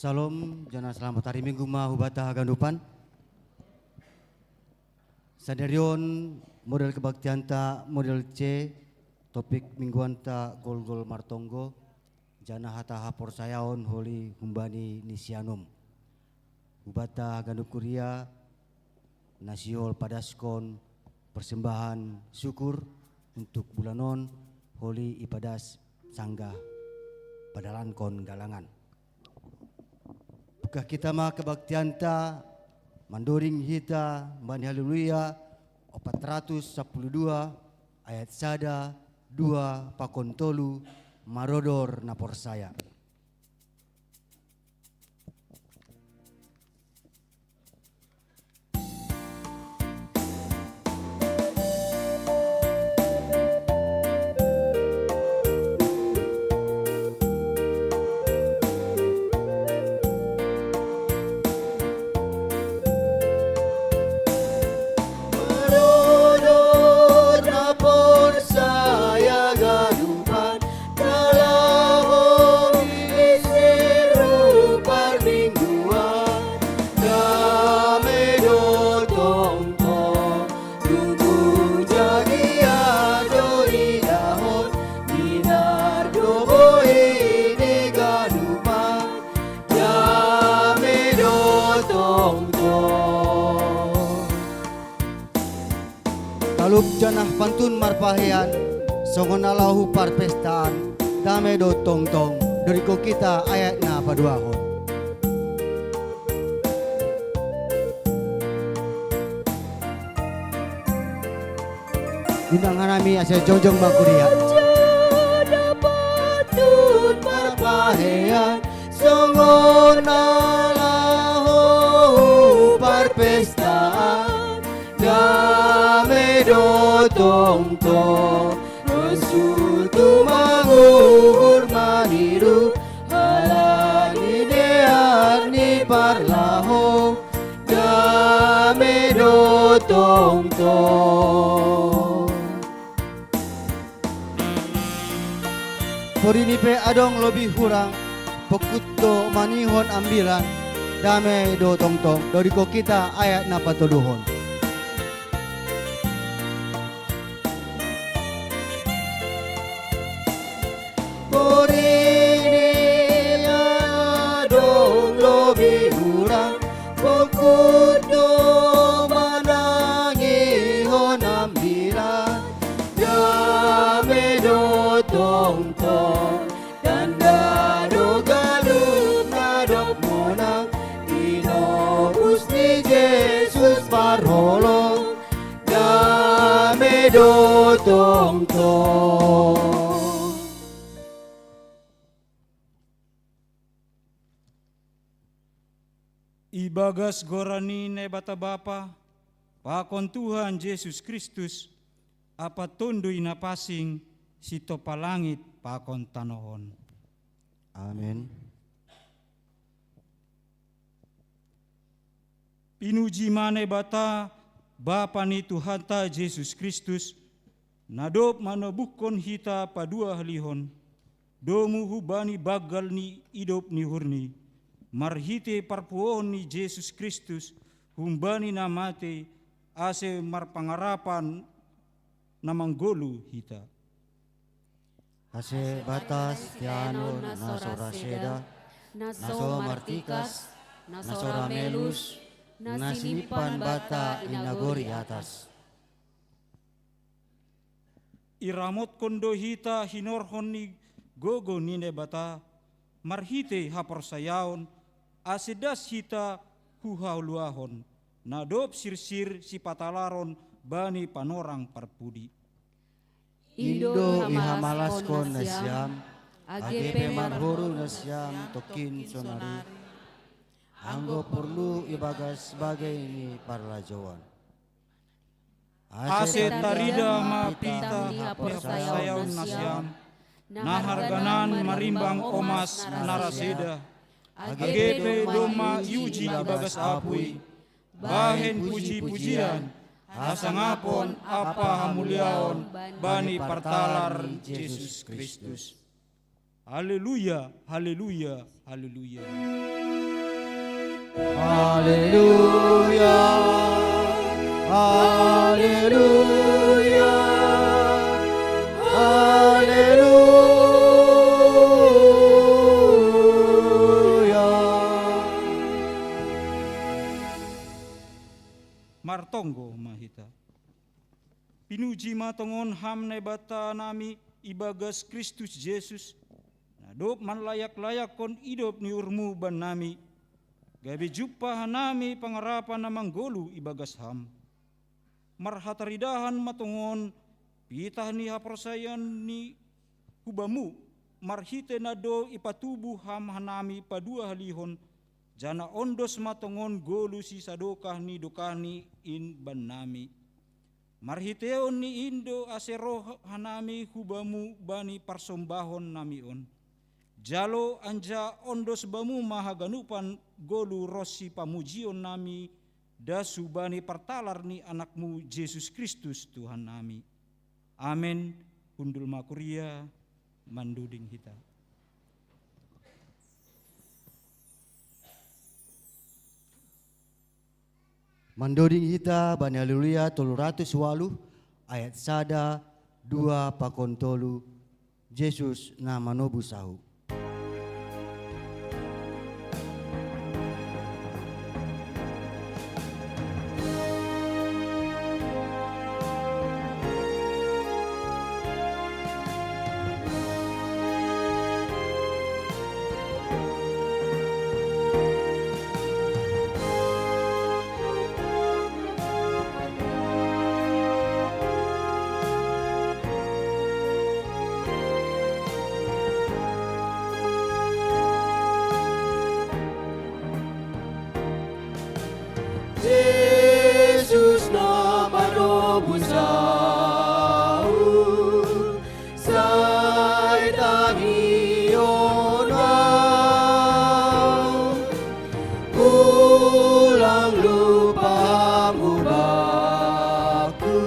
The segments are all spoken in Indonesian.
Salam jana selamat hari Minggu mahubata gandupan. Sadarion model kebaktian ta model C topik mingguan ta gol-gol martonggo jana hata hapor sayaon holi humbani nisianum. Hubata gandup kuria nasiol padaskon persembahan syukur untuk bulanon holi ipadas sangga padalankon galangan. Buka kita mah kebaktian ta mandoring hita bani haleluya 412 ayat sada 2 pakon tolu marodor napor saya. Taluk janah pantun marpahian songonalahu parpestaan dame do tong tong deriko kita ayat na paduahon. Undang hanami asal jongjong bangkuria. Jana pantun marpahian songonalahu parpestaan do tong tong Resutu manguhur maniru halani dear ni parlaho Dame do tong tong. Porini pe adong lebih kurang pekuto manihon ambilan dame do tong tong doriko kita ayat napatoduhon. Kudo manangi honambilan dame do tong tong dan dado galum nadok monang inobus ni Jesus parholong dame do tong tong. Ibagas gorani ne bata bapa, pakon Tuhan Yesus Kristus, apa tundui na pasing sito palangit pakon tanohon. Amin. Pinuji mane bata bapa ni Tuhan ta Yesus Kristus, nadop manobukon hita padua halihon, domu hubani bagal ni idop ni hurni. Marhite parpuon ni Yesus Kristus humbani namate ase marpangarapan namanggolu hita. Ase batas tiano nasora seda naso martikas nasora melus nasinipan bata inagori atas. Iramot kondo hita hinorhon ni gogo nine bata marhite haporsayaon asidas hita huhauluahon nadop sirsir si patalaron bani panorang parpudi. Indo ihamalaskon nasyam agepe marhuru nasyam tokin sonari anggo perlu ibagas sebagai ini parlajoan. Ase tarida mapita haporsayaon nasyam naharganan marimbang omas naraseda agepe doma yuji ibagas apui bahen puji-pujian asangapon apa hamuliaon bani partalar Yesus Kristus. Haleluya, haleluya, haleluya. Haleluya, haleluya, haleluya. Martonggo mahita. Pinuji matongon hamne bata nami ibagas Kristus Yesus. Nadop man layak-layak kon idop ni urmu ban nami. Gabi jumpa hanami pangarapan na manggolu ibagas ham. Marhataridahan matungon pitah ni haprosayan ni hubamu. Marhite na do ipatubu ham hanami padua halihon. Jana ondos matungon golu si sadokah ni dokani in ban nami. Marhiteon ni indo aseroh hanami hubamu bani parsombahon nami on. Jalo anja ondos bamu mahaganupan golu rosi pamujion nami dasu bani partalar ni anakmu Yesus Kristus Tuhan nami. Amin. Undul makuria manduding hita. Mandoding hita bani haleluya 308 ayat sada 2 pakon tolu Yesus na manobu sahu. Jesus nama nobusau sai tagiona ulang lupamu baku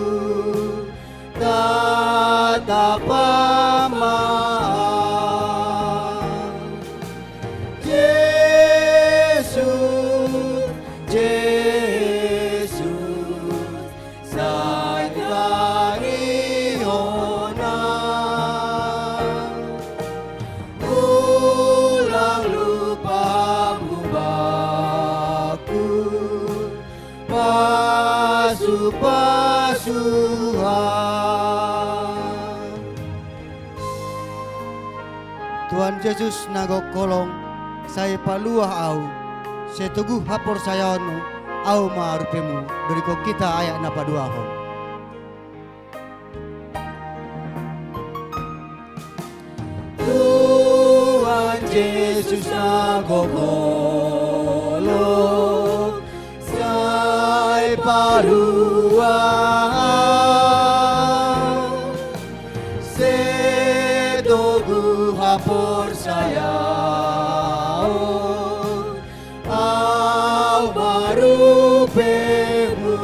tatap pamaaf Yesus Tuhan Yesus nagok kolong saya paluah au setugu hapor sayanu au maarupemu dari ko kita ayak na paduahon. Tuhan Yesus nagok kolong saya paluah por saya au marupemu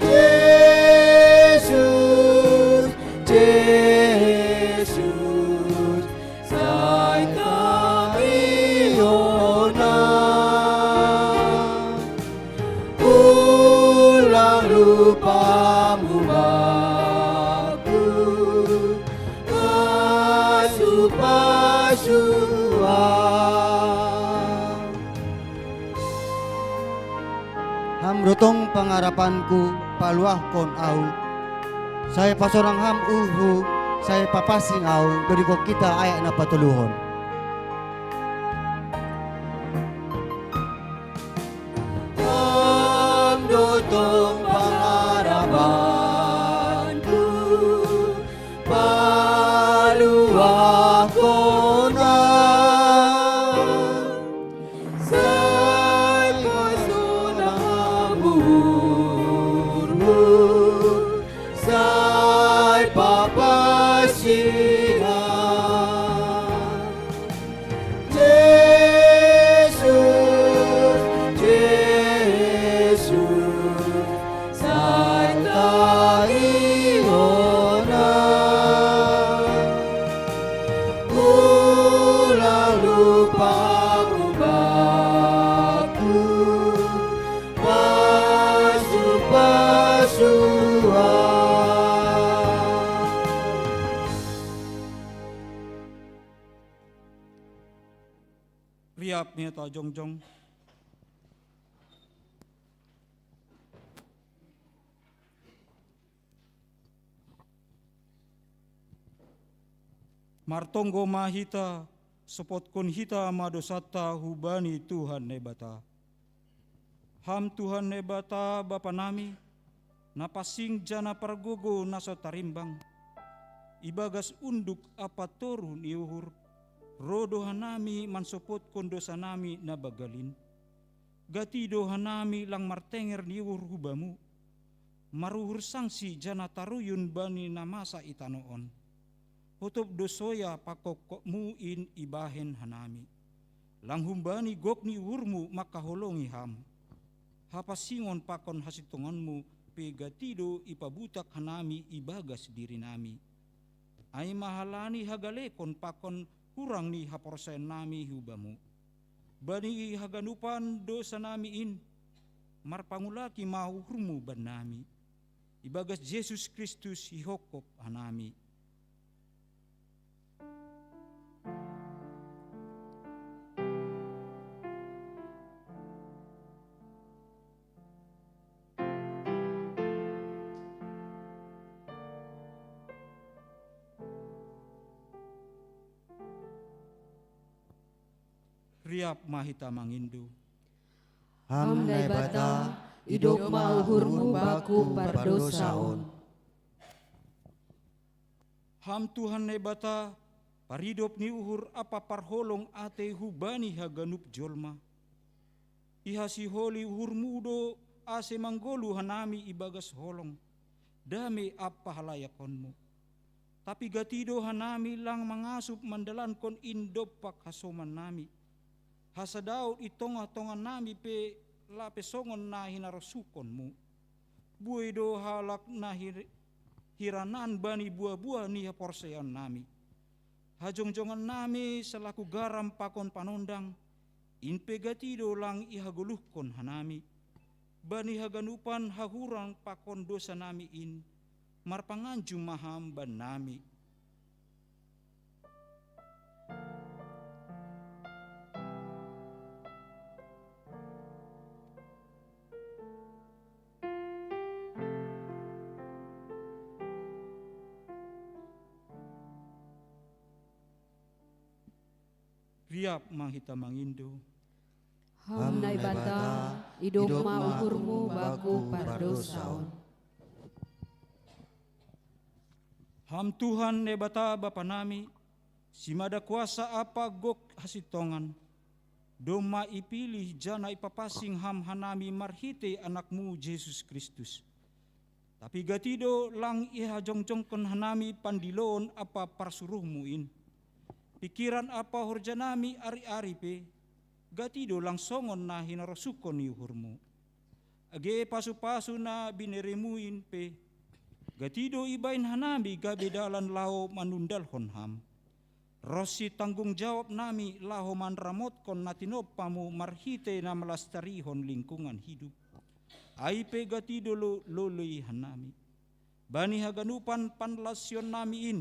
Yesus Yesus sai kaiona ulang lupamu Ham rotong pangarapanku paluah kon au saya pasorang ham uhu saya papasing au dari ko kita ayak na patuluhon. Ham rotong pangarapanku paluah kon minta jongjong. Martonggo mahita, sopotkon hita madosata hubani Tuhan nebata. Ham Tuhan nebata Bapa nami, napasing jana pargogo naso tarimbang. Ibagas unduk apa torun iuhur, rodo hanami mansopotkon dosa nami na bagalin. Gatido hanami lang martenger niuhur hubamu, maruhur sangsi jana taruyun bani namasa itanoon. Hotop dosoya pakokmu in ibahen hanami. Lang humbani gok ni urmu makaholongi ham. Hapasingon pakon hasitonganmu pegatido ipabutak hanami ibagas diri nami. Ay mahalani hagalekon pakon kurang ni haporsen nami hubamu. Bani haganupan dosa nami in marpangulaki mahuhurmu ban nami. Ibagas Yesus Kristus hihokop hanami. Riap mahita mangindu. Ham nai bata, idok mauhurmu baku pardosaon. Ham Tuhan nebata, paridop ni uhur apa parholong ate hubani haganup jolma. Ihasi holi uhur mudo ase manggolu hanami ibagas holong. Dami apa halayakonmu. Tapi gatido hanami lang mangasup mandalan kon indopak hasoman nami. Hasadaw itonga-tonga nami pe lape songon na hinarasukonmu. Buay do halak na hiranan bani buah-buah ni haporsean nami. Hajong-jongan nami selaku garam pakon panondang. Inpe gatido lang ihaguluhkon hanami. Bani haganupan hahurang pakon dosa nami in. Marpanganju maham ban nami. Riap mahita mangindu. Ham nai bata, idok mauhurmu baku pardosaon. Ham Tuhan nebata Bapa nami, simada kuasa apa gok hasitongan. Doma ipilih jana ipapasing ham hanami marhite anakmu Yesus Kristus. Tapi gatido lang iha jongjongkon hanami pandiloon apa parsuruhmu in. Pikiran apa horjanami ari-ari pe, gatido lang songon na hinarosukon ni uhurmu. Age pasu-pasu na bineremuin pe, gatido ibain hanami gabedalan lao manundal honham. Rosi tanggung jawab nami lao manramot kon natinopamu marhite na melastarihon lingkungan hidup. Aipe gatido loloy hanami. Bani haganupan panlasyon nami in,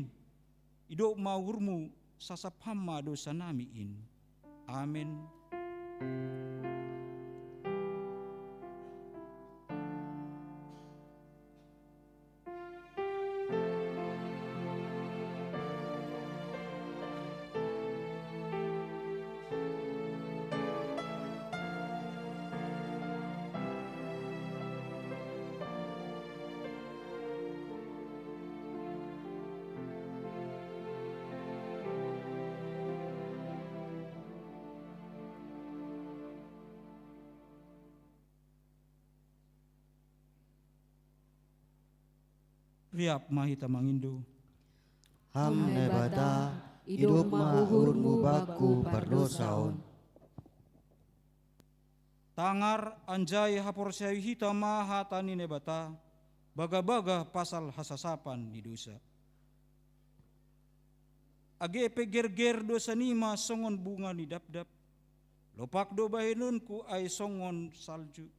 idok mauhurmu sasaphama dosa nami in. Amen. Riap mahita mangindu. Ham nai bata, idok mauhurmu baku pardosaon. Tangar anjay haporsayu hita mahata ni nebata, baga-baga pasal hasasapan di dosa. Age peger-ger dosa nima songon bunga ni dap-dap, lopak do bahenunku ay songon salju.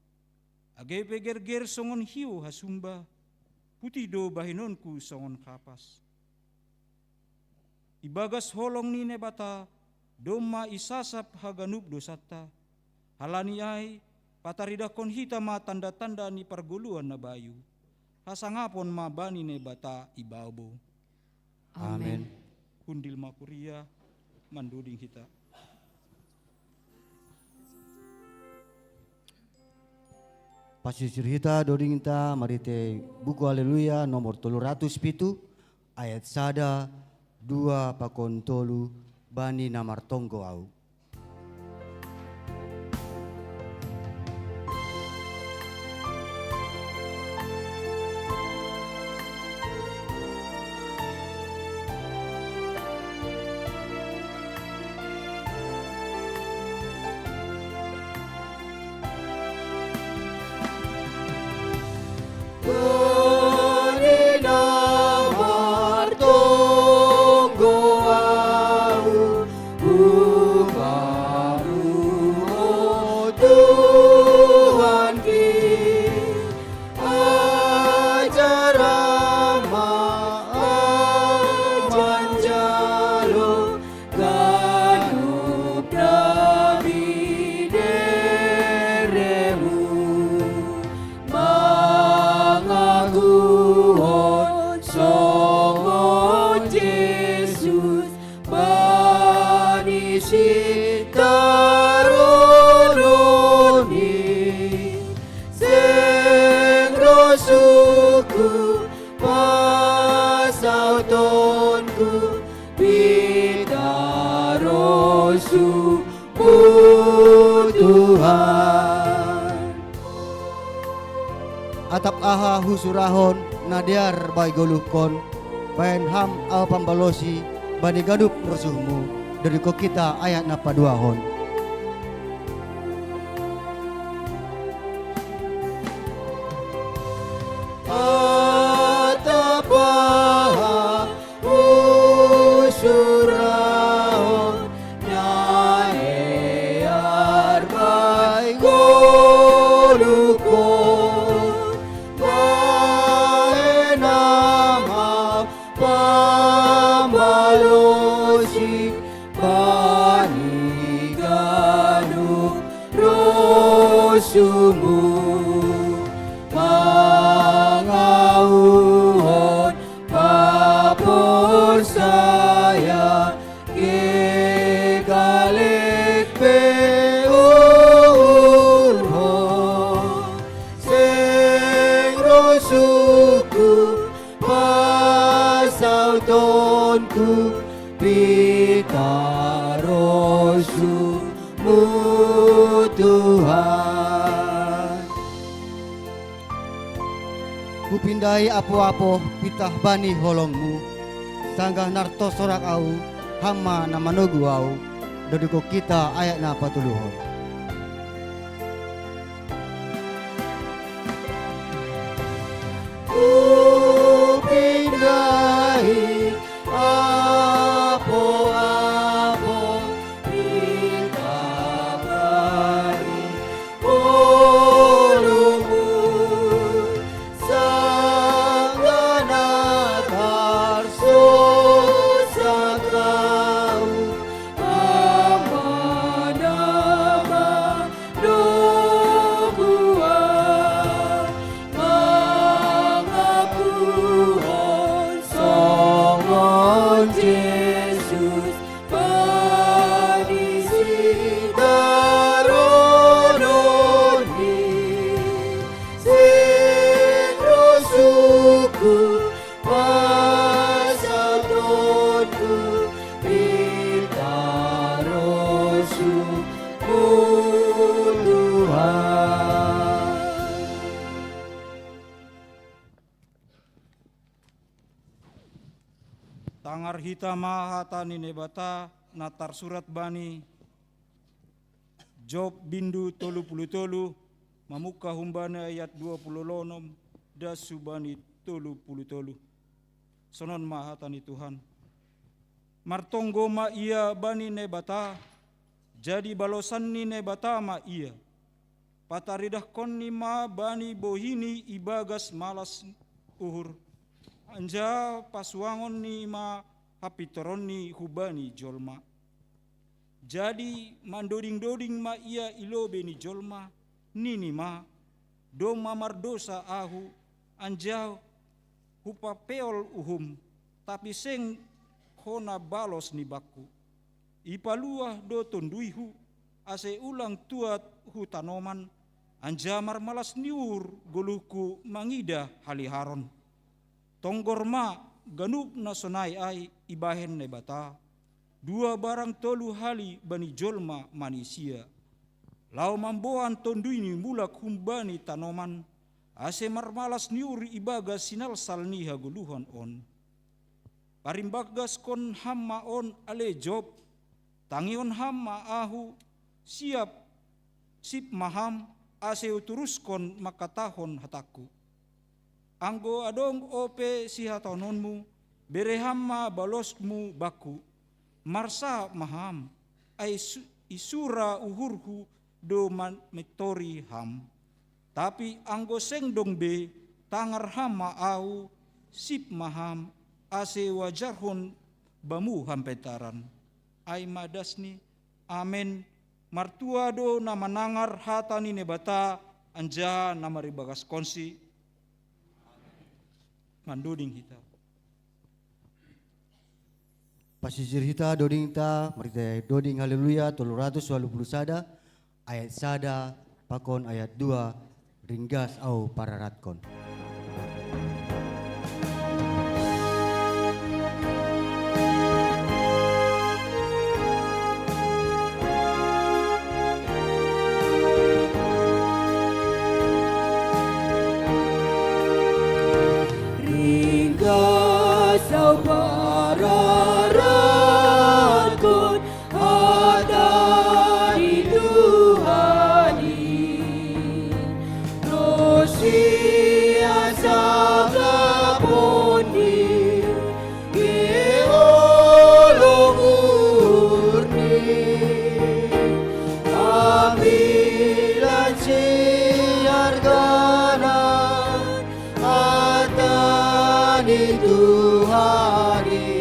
Age peger-ger songon hiu hasumba, putih do bahinonku songon kapas. Ibagas holong ni nebata, doma isasap haganup dosata, halani ai pataridakon hita ma tanda-tanda ni perguluan na bayu, hasangapon ma bani ne bata ibabo. Amin. Hundil makuria manduding hita. Pasisir hita doding ta marite buku Haleluya nomor 307 ayat sada 2 pakon tolu bani namar tonggo au. Atap aha husurahon nadiar bay golukon bayan ham au pambalosi bani gadup rusuhmu dari ko kita ayat na paduahon. Atap aha husurahon nadiar bay golukon pambalosi paniganu rosumu mangauhon papor saya gegalik peurhon sing rosuku pasautonku pitarosumu Tuhan. Kupindai apo-apo pitah bani holongmu sanggah narto sorak au hama namanugu au dodiko kita ayat na patuluhon. Kupindai apo-apo pitah bani holongmu sanggah natarso sakau amanama dobuan mangapuhon songon Yesus panisi darononi sing rosuku pasatonku pitarosumu Tuhan. Tangar hita mahata ni nebata natar surat bani Job bindu tolu puluh tolu mamuka humbana ayat 20 das subani tolu puluh tolu. Sonon mahata ni Tuhan. Martonggo ma ia bani nebata jadi balosan ni nebata ma ia. Pataridah konni ma bani bohini ibagas malas uhur. Anja pasuangon ni ma hapitoron ni hubani jolma. Jadi mandoding-doding ma ia ilobe ni jolma, nini ma, doma mardosa ahu, anjau, hupa peol uhum, tapi seng hona balos ni baku. Ipaluah do tonduihu, ase ulang tuat hu tanoman, anjamar malas niur goluku mangida haliharon. Tonggor ma ganup na sonai ai ibahen ne bata. Dua barang tolu hali bani jolma manusia. Lau mamboan tonduini mulak humbani tanoman, ase marmalas niuri ibaga sinal salni haguluhan on. Parimbagas kon hamma on ale job, tangion hamma ahu, siap sip maham, ase uturus kon makatahon hataku. Anggo adong ope si hatononmu, bere hamma balosmu baku, marsa maham, ay isura uhurhu do metori ham. Tapi anggo seng dong be, tangar hama au, sip maham, ase wajarhon bamu hampetaran. Ay madasni, amen, martua do na manangar hatani nebata, anja na maribagas konsi, manduding kita. Pasisir hita doding ta merita doding haleluya 320 sada ayat sada pakon ayat 2 ringgas au pararatkon. Ringgas au pararatkon hadani Tuhani, Rosia sagaponi geolong urni, ambilan siarganan atani Tuhani,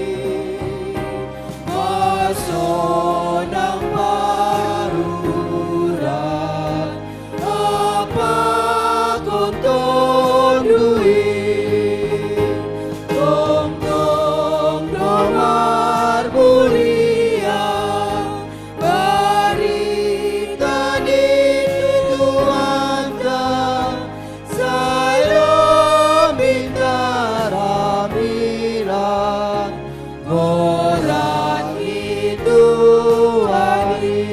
masonang paruran apa kontondui, tong-tong domar mulia, baritani tutuanta, saya minta ramilan, goran itu hari.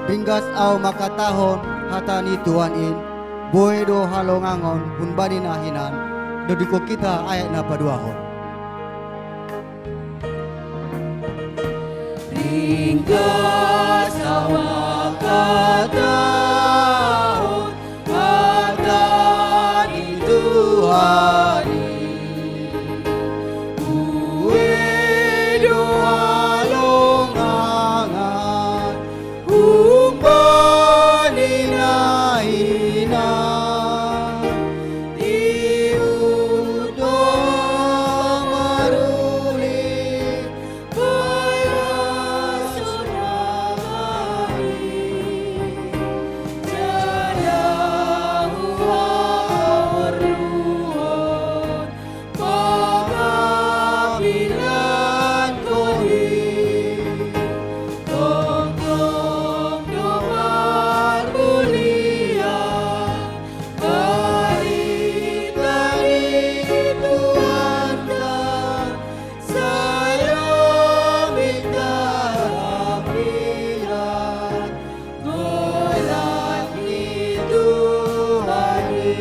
Ringgas au makatahon hatani tuanin, boy do halongangon pun bani nahinan, dodiko kita ayat na paduahon. Ringgas au makatahon hatani Tuhani, uedo halongangan umbani nahinan, iudo maruli kaya sonangani, jadahu perluan pengambilan koni, tong-tong domar mulia, baritani Tuanta, saya minta rampiran, golan itu hari.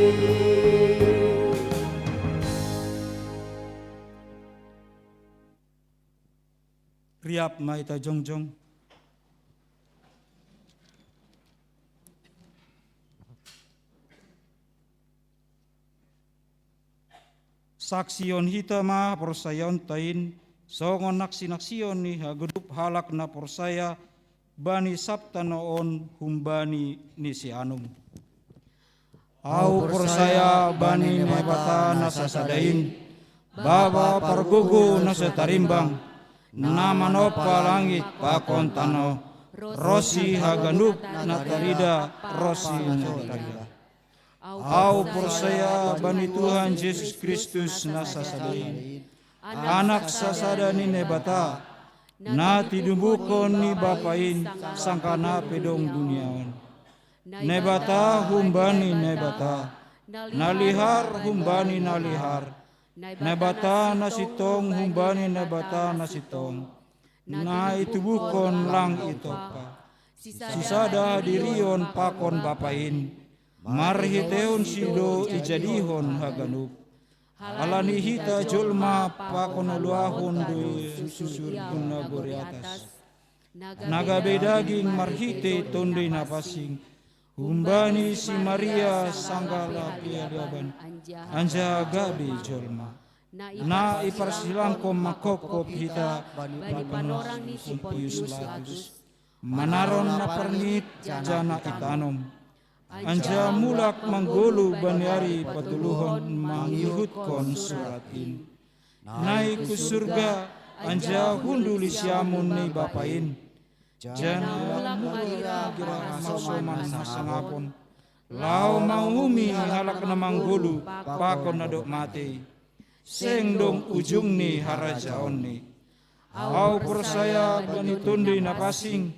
Riap maita jongjong. Saksion hita ma porsayon tain, songon naksi-naksion ni hagedup halak na porsaya, bani sabta noon humbani ni si anum. Au porsaya bani nebata na sasadain, baba pargugu na setarimbang, nama nopa langit pakon tano, rosi haganup natarida, rosi natarida. Au persaya bani Tuhan Yesus Kristus nasasadain, anak sasada ni nebata, na tidumukon ni bapain sangkana pedong duniaon. Nebata humbani nebata, nalihar humbani nalihar, nebata nasitong humbani nebata nasitong, na itubukon lang itopa. Sisada dirion pakon bapain, marhiteon sido ijadihon haganup. Alani hita jolma pakonoluahon do susur guna gori atas. Nagabe daging marhite tonde napasing. Humbani si Maria sanggala piadaban. Anja gabe jolma. Na iparsilangko makokop hita bani panorang ni Pontius Pilatus. Manaron na pernit jana itanom. Anja mulak manggulu baniari patuluhon mangihut suratin. Naik ke surga anja hunduli siamun ni bapain. Jana mulak gira masoman masangapon. Lau mangumi halak na manggulu pakon na dok mati. Sengdong ujung ni harajaon ni. Au persaya banitundi na pasing.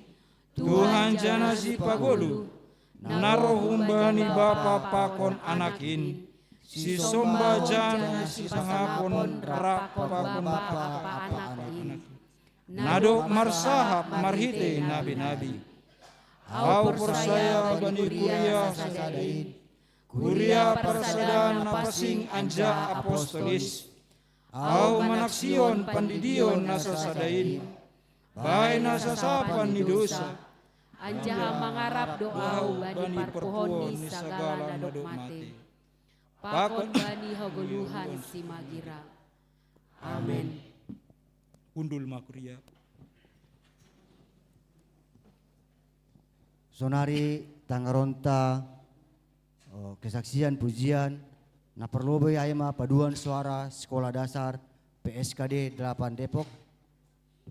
Tuhan jana si pagolu. Naro humbani bapa pakon anakin, si somba jana si sangapon rak pakon apa anak. Nado marsahap marhite nabi-nabi. Au persaya bani kuria sasadain, kuria persadan napasing anja apostolis. Au manaksion pandidion nasasadain, bae nasasapan ni dosa. Anjaha mangarap doa bani parpohon ni sagala nadok mate. Pakon bani hogoluhan si magira. Amin. Undul makuria. Sonari tangaronta kesaksian pujian na perlobe aima paduan suara sekolah dasar PSKD 8 Depok.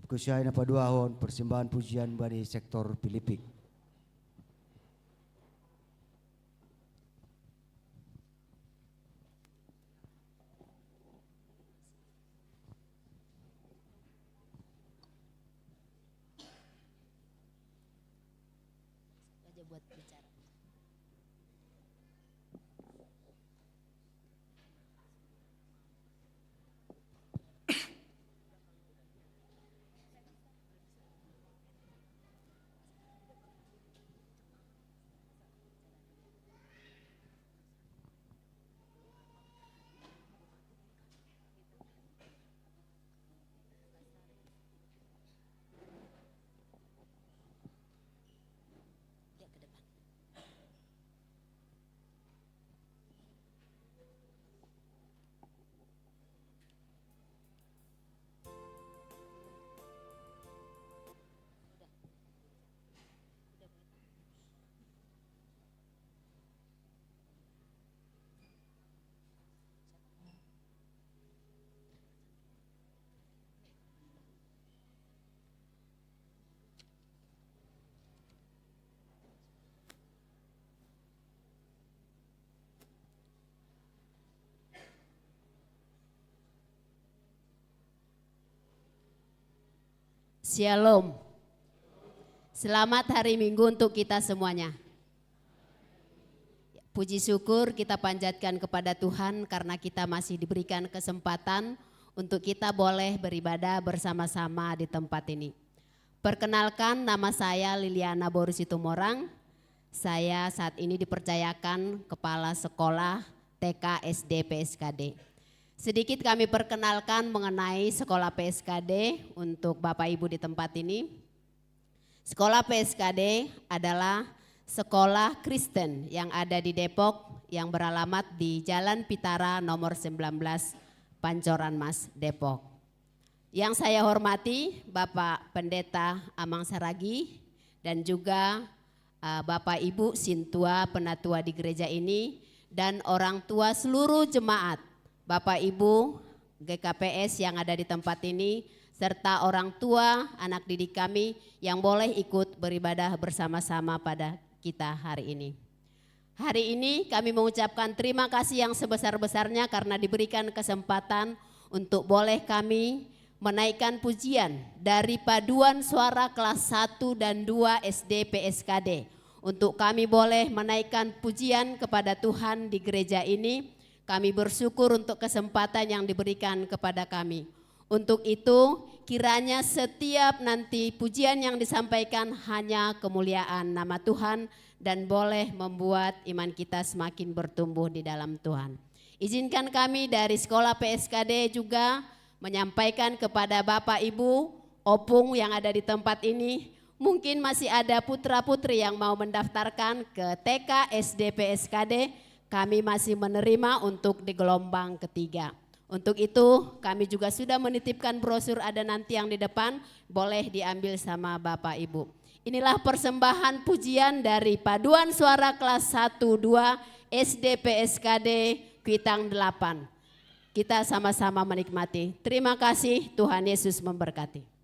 Kusiai na paduahon persembahan pujian bagi sektor Pilipik. Shalom. Selamat hari Minggu untuk kita semuanya. Puji syukur kita panjatkan kepada Tuhan karena kita masih diberikan kesempatan untuk kita boleh beribadah bersama-sama di tempat ini. Perkenalkan, nama saya Liliana Boris Situmorang. Saya saat ini dipercayakan Kepala Sekolah TK SD PSKD. Sedikit kami perkenalkan mengenai sekolah PSKD untuk Bapak Ibu di tempat ini. Sekolah PSKD adalah sekolah Kristen yang ada di Depok yang beralamat di Jalan Pitara nomor 19 Pancoran Mas, Depok. Yang saya hormati Bapak Pendeta Amang Saragi dan juga Bapak Ibu Sintua penatua di gereja ini dan orang tua seluruh jemaat. Bapak Ibu GKPS yang ada di tempat ini, serta orang tua, anak didik kami yang boleh ikut beribadah bersama-sama pada kita hari ini. Hari ini kami mengucapkan terima kasih yang sebesar-besarnya karena diberikan kesempatan untuk boleh kami menaikkan pujian dari paduan suara kelas 1 dan 2 SD PSKD. Untuk kami boleh menaikkan pujian kepada Tuhan di gereja ini, kami bersyukur untuk kesempatan yang diberikan kepada kami. Untuk itu kiranya setiap nanti pujian yang disampaikan hanya kemuliaan nama Tuhan dan boleh membuat iman kita semakin bertumbuh di dalam Tuhan. Izinkan kami dari sekolah PSKD juga menyampaikan kepada Bapak Ibu Opung yang ada di tempat ini, mungkin masih ada putra-putri yang mau mendaftarkan ke TK SD PSKD, kami masih menerima untuk di gelombang ketiga. Untuk itu kami juga sudah menitipkan brosur ada nanti yang di depan, boleh diambil sama Bapak Ibu. Inilah persembahan pujian dari paduan suara kelas 1-2 SD PSKD Kuitang 8. Kita sama-sama menikmati. Terima kasih, Tuhan Yesus memberkati.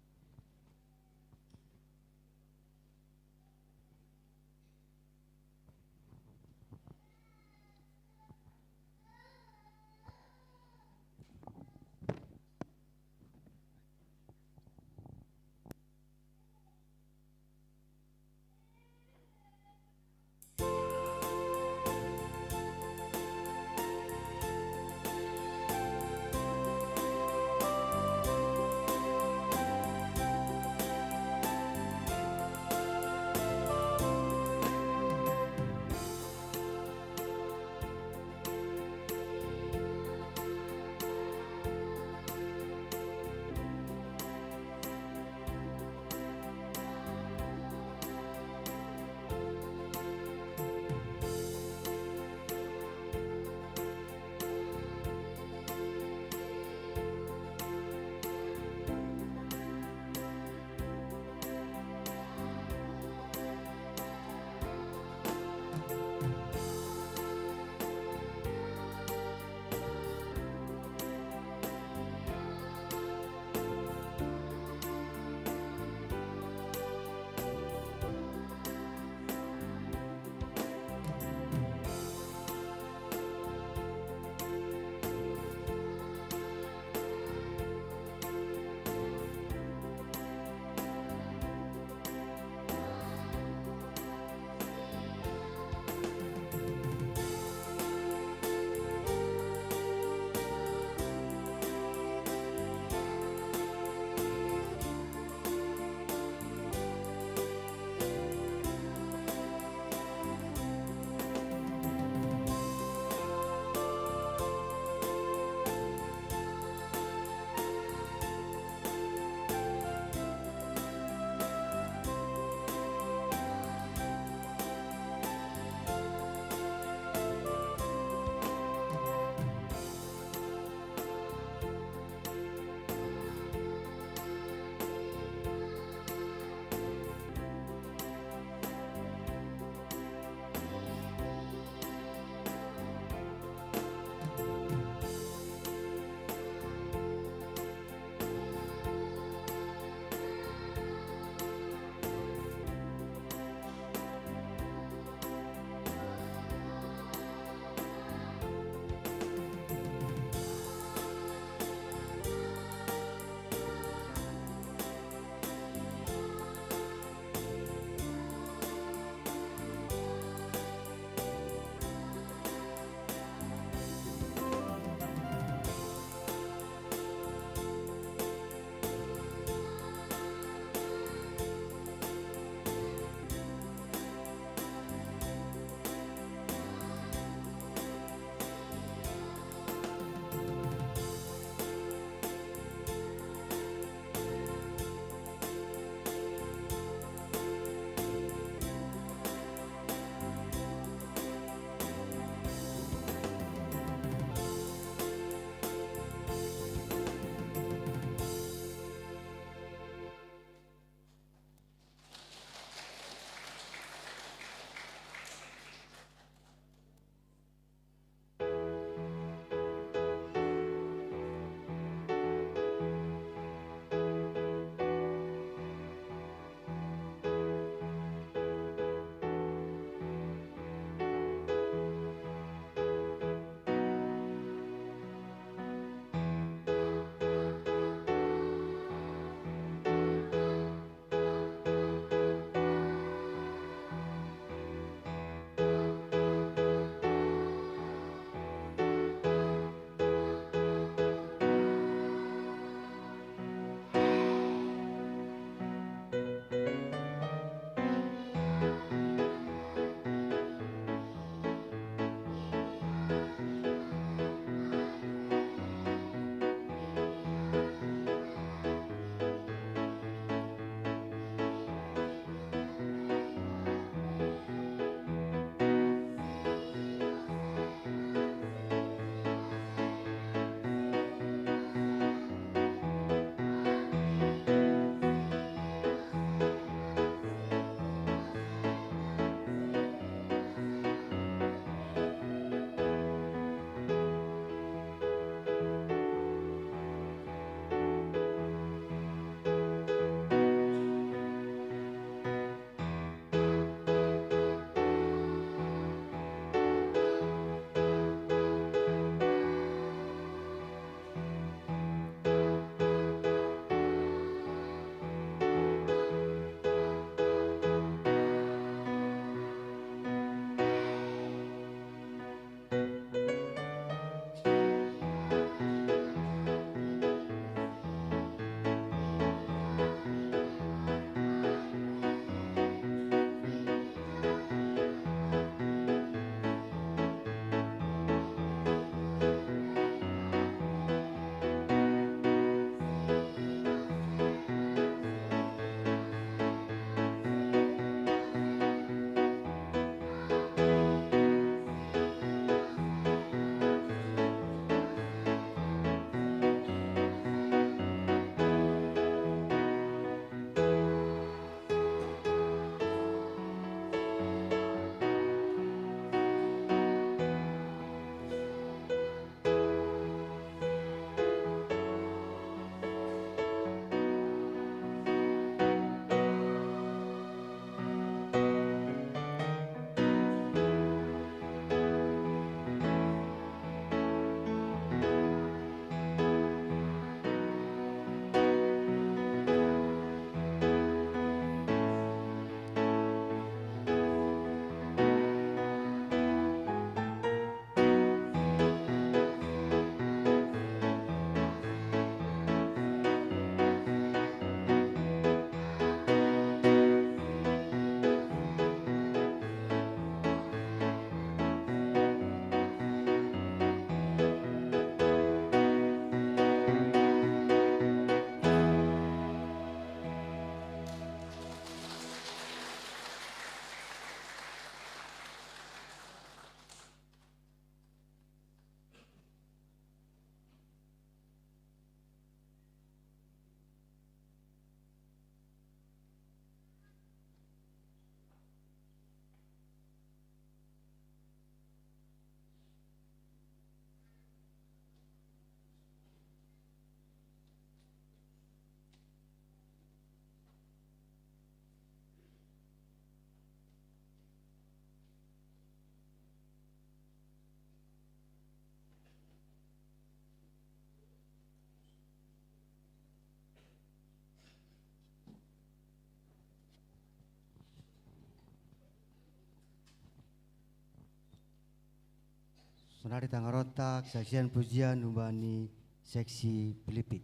Saudari Tangaronta kesaksian pujian Hubani seksi Filipi.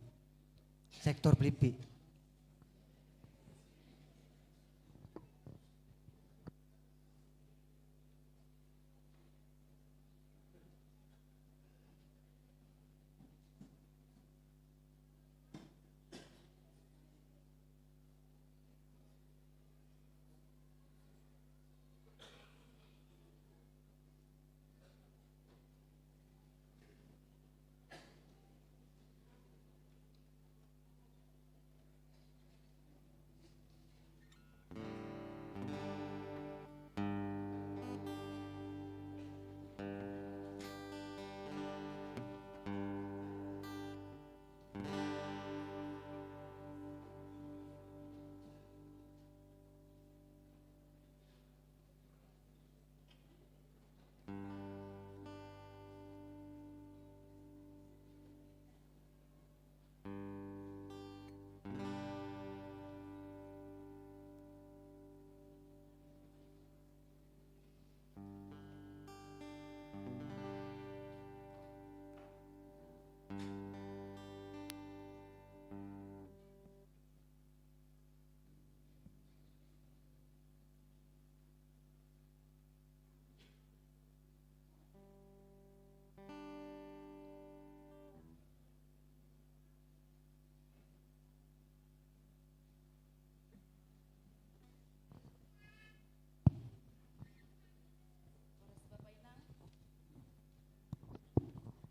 Sektor Filipi.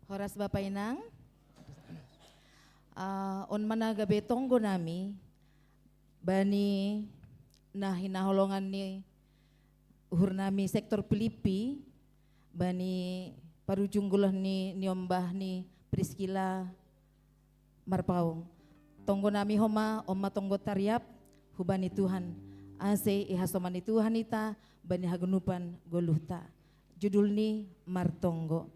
Horas Bapak Inang, on managa betonggo nami, bani nah hinaholongan ni uhur nami sektor Filipi, bani parujunggulah ni niombah ni Priskila Marpaung. Tonggo nami homa, oma tonggo tariap, hubani Tuhan, ase ihasomani Tuhan ita, bani hagunupan goluhta. Judul ni Martonggo.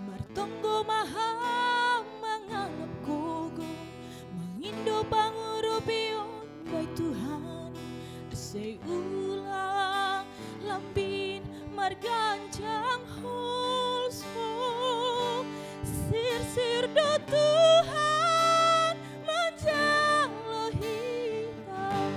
Martonggo maha mangalap kogo, mengindo pangurupion bay Tuhan, asay ulang lambin margancang holso, sir do Tuhan menjalo hitam.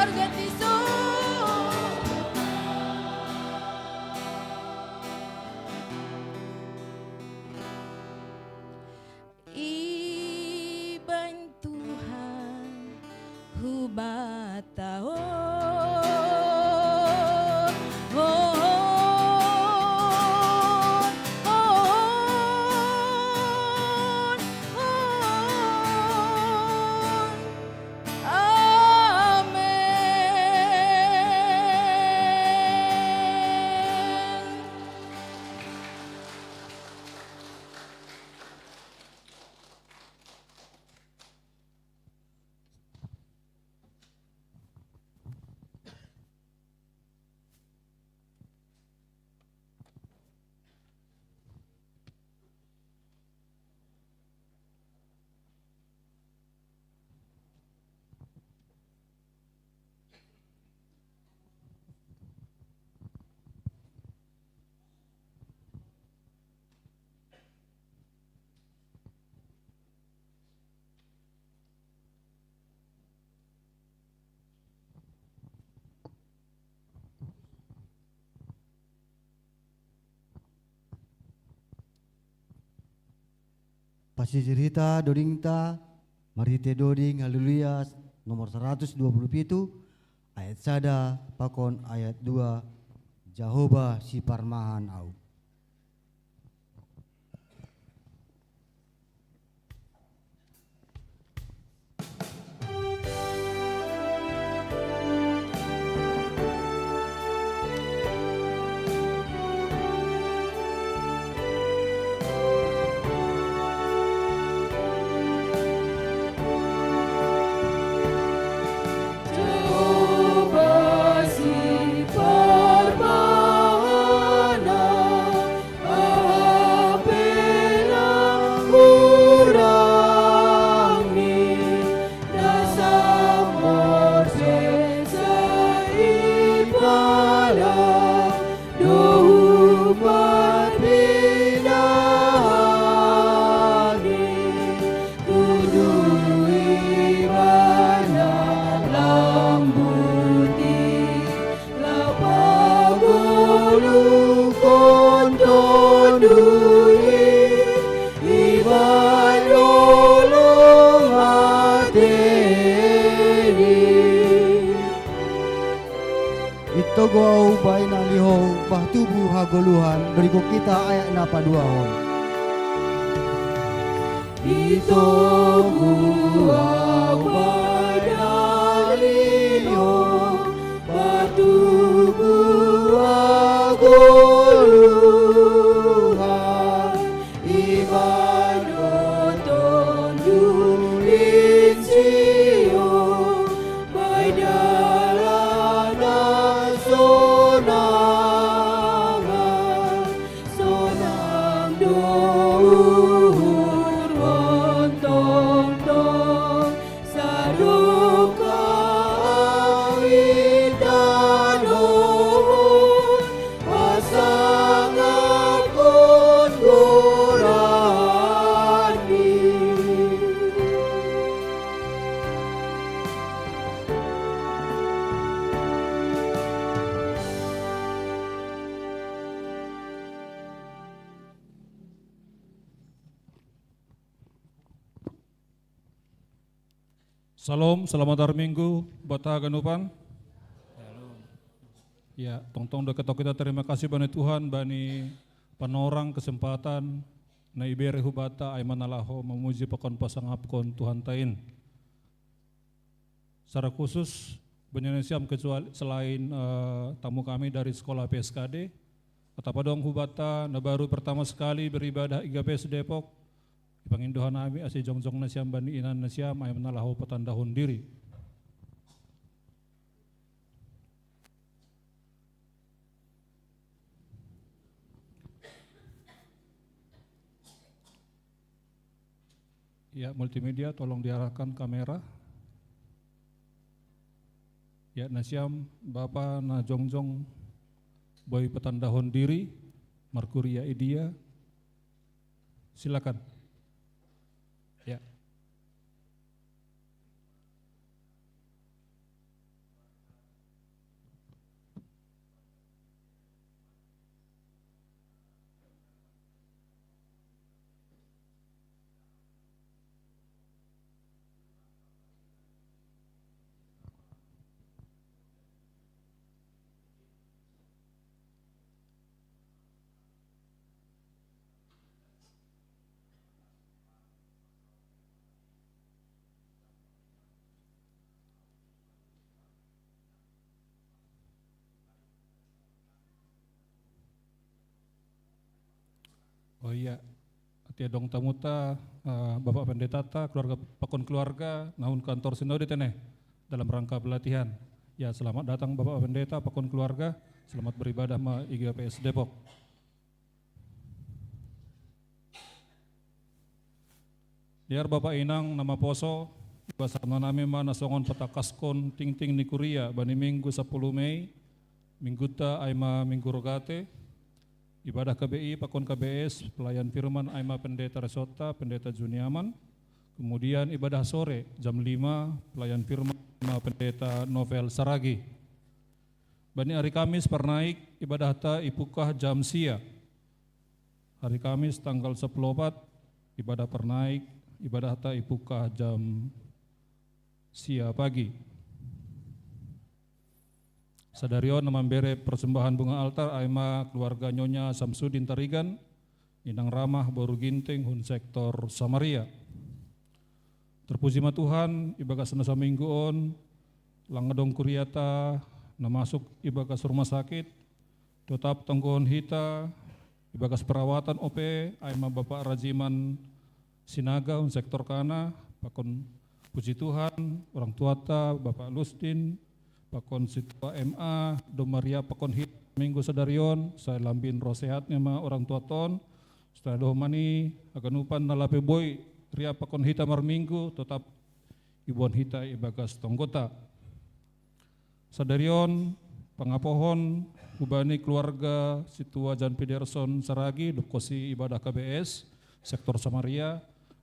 berganti Iban Tuhan hubataon Amen. Pasisirita dodingta marite doding haleluya nomor 127 ayat sada pakon ayat 2 Jehovah si parmahan au. Jehovah si parmahana, apela kurangi, dasa morse saipala, dohumat pinahani, tudui mana lambuti, lapagulu kontondui, iban dolong hateri. Ito go bay na liho bahtubu hagoluhan beriku kita ayat na paduahon. Ito gua padalino, batu gua goluhan, iban oton dulin sio, baidalana sonangan, sonang dohur wontong-tong, saruka awit dan hohon, pasang akun gorani. Salam, selamat hari Minggu, bata ganupan. Ya, tong-tong dekat kita terima kasih bani Tuhan, bani penorang kesempatan na ibere hubata ay manalaho memuji pakon pasangapkon Tuhan tain. Secara khusus Benyanesiam kecuali selain tamu kami dari sekolah PSKD, atau padong hubata na baru pertama sekali beribadah IGPS Depok, Pangindohan nami asi jongjong na siyam bani inan na siyam ay manalaho patandahon diri. Ya, multimedia tolong diarahkan kamera. Ya, nasiam Bapak na jongjong boy petandahon diri, Markuria Idia. Silakan. Ya. Oh iya, tia dong tamuta, Bapak Pendeta ta, keluarga pakon keluarga, naun kantor sinode teneh dalam rangka pelatihan. Ya, selamat datang Bapak Pendeta, pakon keluarga, selamat beribadah ma IGPS Depok. Diar Bapak Inang nama poso, basarna nami mana songon petakaskon ting-ting ni kuria bani minggu 10 Mei, minggu ta aima minggu rogate, ibadah KBI pakon KBS, pelayan firman aima pendeta Resota, pendeta Juniaman, kemudian ibadah sore jam 5, pelayan firman aima pendeta Novel Saragi. Bani hari Kamis pernaik ibadah ta ipukah jam sia. Hari Kamis tanggal 14 ibadah pernaik ibadah ta ipukah jam sia pagi. Sadarion namambere persembahan bunga altar aima keluarga Nyonya Samsudin Tarigan, Inang Ramah Boru Ginting hun sektor Samaria. Terpuji ma Tuhan, ibagas nasa mingguon, langadong kuriata, namasuk ibagas rumah sakit, tetap tangguhon hita, ibagas perawatan OP, aima Bapak Rajiman Sinaga un sektor kana, pakon puji Tuhan, orang tua ta, Bapak Lustin, pakon situa MA, do Maria pakon hit minggu sadarion, saya lambin roh sehatnya ma orang tua ton, setelah doh mani, akan upan nalape boy, ria pakon hita mar minggu, tetap ibuan hita ibagas tonggota. Sadarion, pangapohon, hubani keluarga situa Jan Pederson Saragi, dukosi ibadah KBS, sektor Samaria,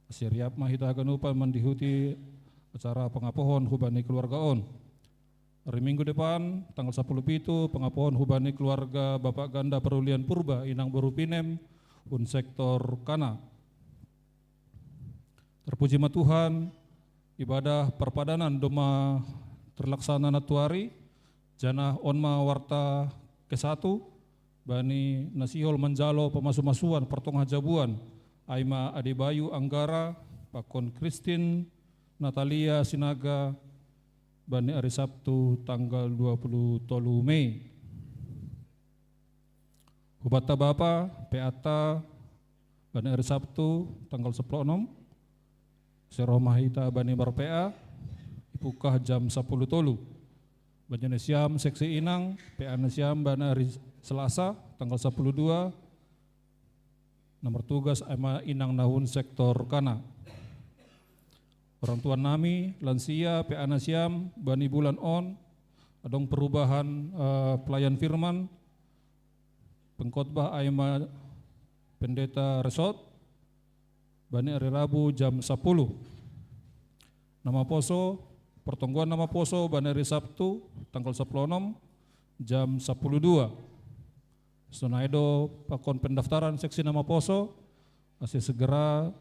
Asyriap mahita ganupan mendihuti acara pengapohon hubani keluarga on. Hari Minggu depan, tanggal 10 itu, pengapohon hubani keluarga Bapak Ganda Perulian Purba, Inang Boru Pinem, un sektor Kana. Terpuji ma Tuhan, ibadah perpadanan doma terlaksana natuari, jana onma warta ke-1, bani nasihol menjalo pemasu-masuan pertong hajabuan, aima Adebayu Anggara, pakon Christine Natalia Sinaga, bani hari Sabtu tanggal 20 Mei. Hubata Bapa, Peata, bani hari Sabtu tanggal 10 Seromahita bani Barpea, ipukah jam 10 tolu. Bani Siam seksi Inang, PA Siam bani hari Selasa tanggal 12, nomor tugas ama Inang Nahun sektor Kana. Orang tua nami, lansia, PA Siam, bani bulan on, adong perubahan pelayan firman, pengkhotbah aima pendeta Resort, bani hari Rabu jam 10. Nama poso, pertongguan nama poso bani hari Sabtu, tanggal 10 jam 10.02. Sonaido pakon pendaftaran seksi nama poso, masih segera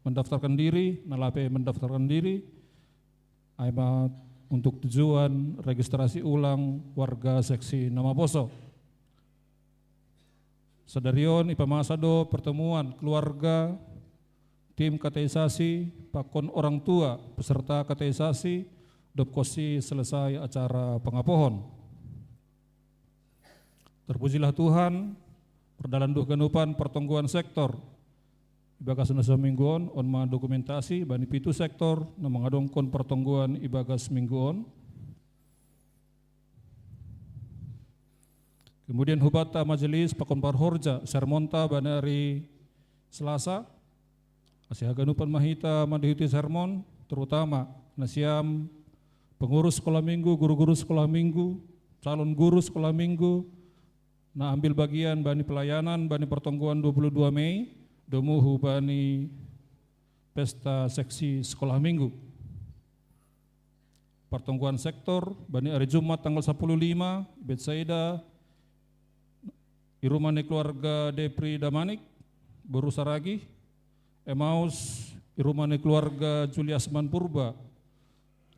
mendaftarkan diri, nalape mendaftarkan diri, aima untuk tujuan registrasi ulang warga seksi nama poso. Sadarion ipamasado pertemuan keluarga, tim kateisasi, pakon orang tua, peserta kateisasi, dopkosi selesai acara pengapohon. Terpujilah Tuhan, perdalan duh ganupan pertongguan sektor, ibagas nasa mingguon, onma dokumentasi, bani pitu sektor, namangadongkon pertongguan ibagas mingguon. Kemudian hubata majelis pakon parhorja, sermonta bani hari Selasa, asih ganupan mahita mandihuti sermon, terutama nasiam pengurus sekolah minggu, guru-guru sekolah minggu, calon guru sekolah minggu, na ambil bagian bani pelayanan, bani pertongguan 22 Mei, domuhu bani pesta seksi sekolah minggu. Pertongguan sektor, bani hari Jumat tanggal 15, Betsaida, irumani keluarga Depri Damanik, Boru Saragi, Emmaus, irumani keluarga Juliasman Purba,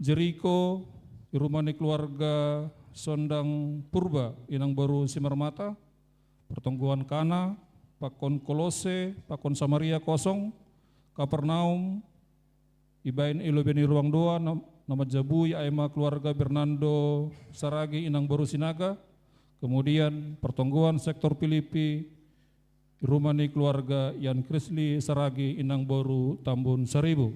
Jeriko, irumani keluarga Sondang Purba, Inang Baru Simarmata, pertongguan Kana, pakon Kolose, pakon Samaria kosong, Kapernaum, Ibain Ilobeni Ruang Doa, nama Jabui, Aima keluarga Bernardo Saragi, Inang Baru Sinaga, kemudian pertongguan sektor Filipi, Rumani keluarga Yan Krisli Saragi Inang Boru Tambun 1000.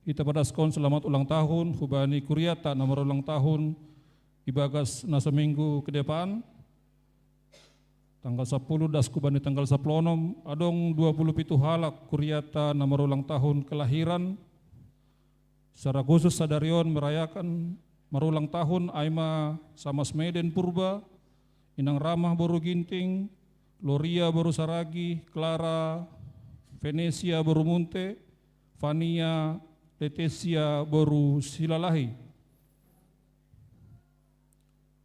Kita pada skon selamat ulang tahun hubani Kuriata nomor ulang tahun ibagas na seminggu ke depan. Tanggal 10 das kubani tanggal 10 adong 27 halak Kuriata nomor ulang tahun kelahiran. Secara khusus sadarion merayakan marulang tahun Aima sama Smeden Purba, Inang Ramah Boru Ginting, Loria Boru Saragi, Clara, Venesia Boru Munte, Fania, Letesia Boru Silalahi.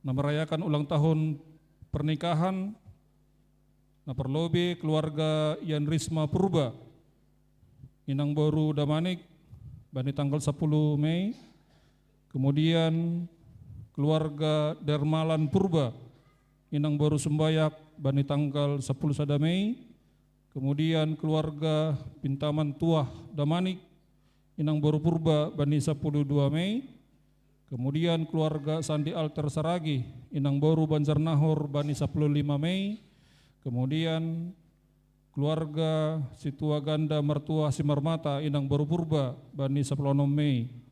Nah, merayakan ulang tahun pernikahan na perlobe keluarga Yan Risma Purba, Inang Boru Damanik, bani tanggal 10 Mei, kemudian keluarga Dermalan Purba, Inang Boru Sembayak, bani tanggal 10 sada Mei, kemudian keluarga Pintaman Tuah Damanik, Inang Boru Purba, bani 12 Mei, kemudian keluarga Sandi Alter Saragi, Inang Boru Banjarnahor, bani 15 Mei, kemudian keluarga Situa Ganda Mertua Simarmata, Inang Boru Purba, bani 10 Mei.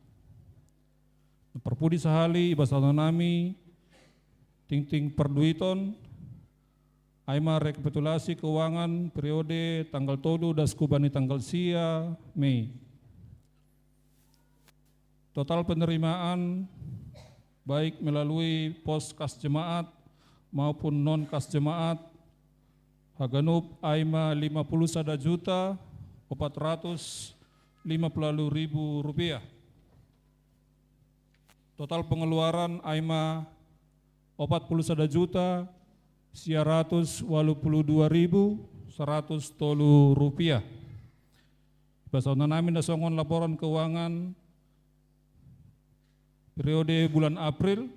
Perpudi sahali ibasana nami, ting-ting perduiton, Aima rekapitulasi keuangan periode tanggal 7 das kubani tanggal sia Mei. Total penerimaan baik melalui pos kas jemaat maupun non kas jemaat Haganup Aima 50.450.000 rupiah. Total pengeluaran Aima 41.982.100 rupiah. Basana namin nasongon laporan keuangan periode bulan April.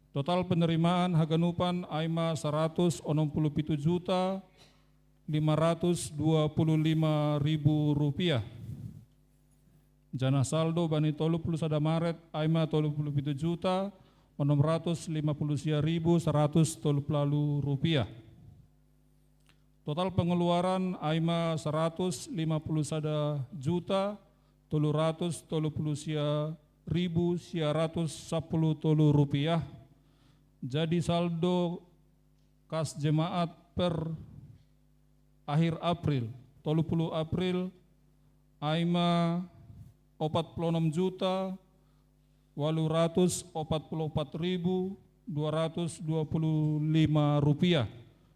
Total penerimaan haganupan Aima 160.525.000 rupiah. Jana saldo bani 31 Maret Aima 37.650.130 rupiah. Total pengeluaran Aima 150.330.110 rupiah. Jadi saldo kas jemaat per akhir April 30 April Aima 46.844.225 rupiah.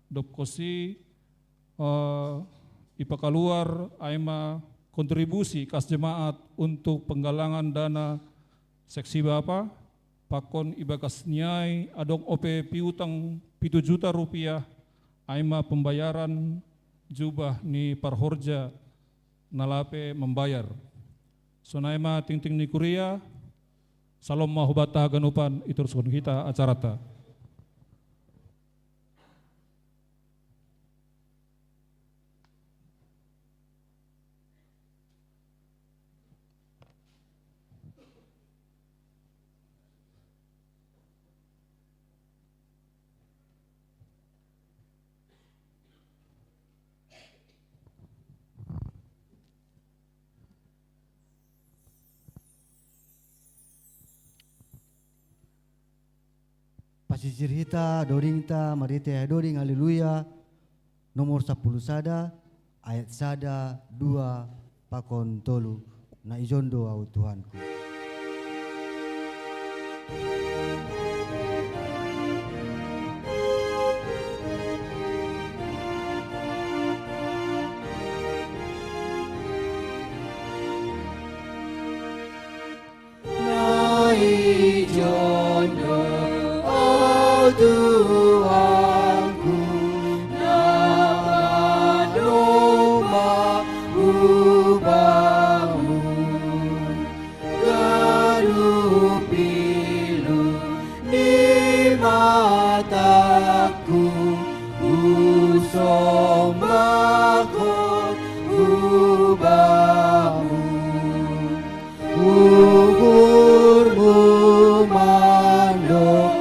Dopkosi ipakaluar Aima kontribusi kas jemaat untuk penggalangan dana seksi Bapa pakon ibakas nyai adong OP piutang 7 juta rupiah Aima pembayaran jubah ni parhorja nalape membayar. Sonaima ting-ting ni kuria salom mahubata ganupan iturskon kita acarata. Pasisir hita, doring ta, marite doring, haleluya. Nomor 10 sada, ayat sada, 2, pakon tolu. Na ijondo au Tuhanku. Na ijondo Tuhanku, na domba ubahmu, garu pilu di mataku, usombakon ubahmu, uhurmu mandok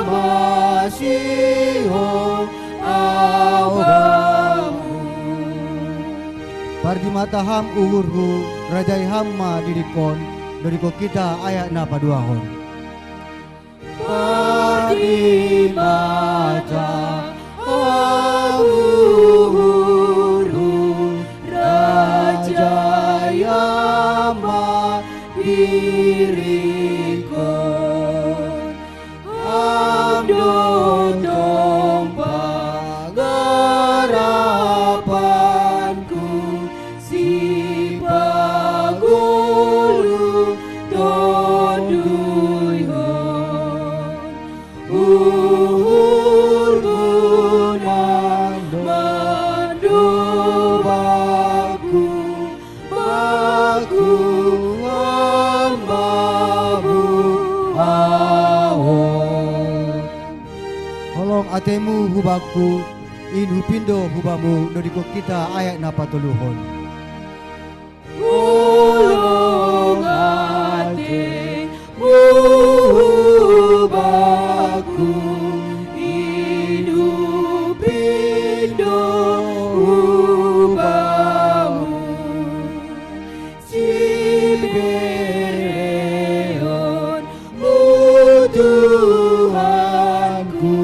Masiho Abramu. Pardi mata ham uhurhu rajai hamma didikon dari kita ayak na paduahon. Pardi mata uhurhu rajaya ma dirikon amdo tompang garapanku si pagulu tonduyhon urgunan mandubaku baku ambamu awon. Holong atemu hubaku inu pindo hubamu dari kita ayak na patuluhon. Ulung ate ubaku idupindo ubamu sibereon Tuhanku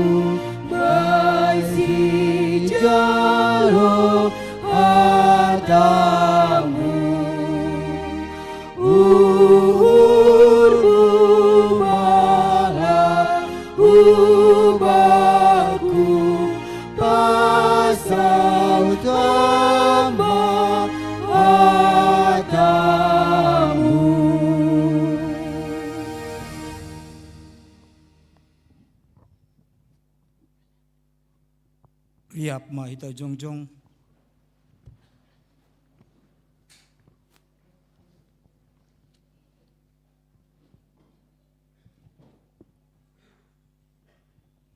masih jalo hatamu urmu malah ubaku pasau tambah hatamu. Riap mahita jongjong.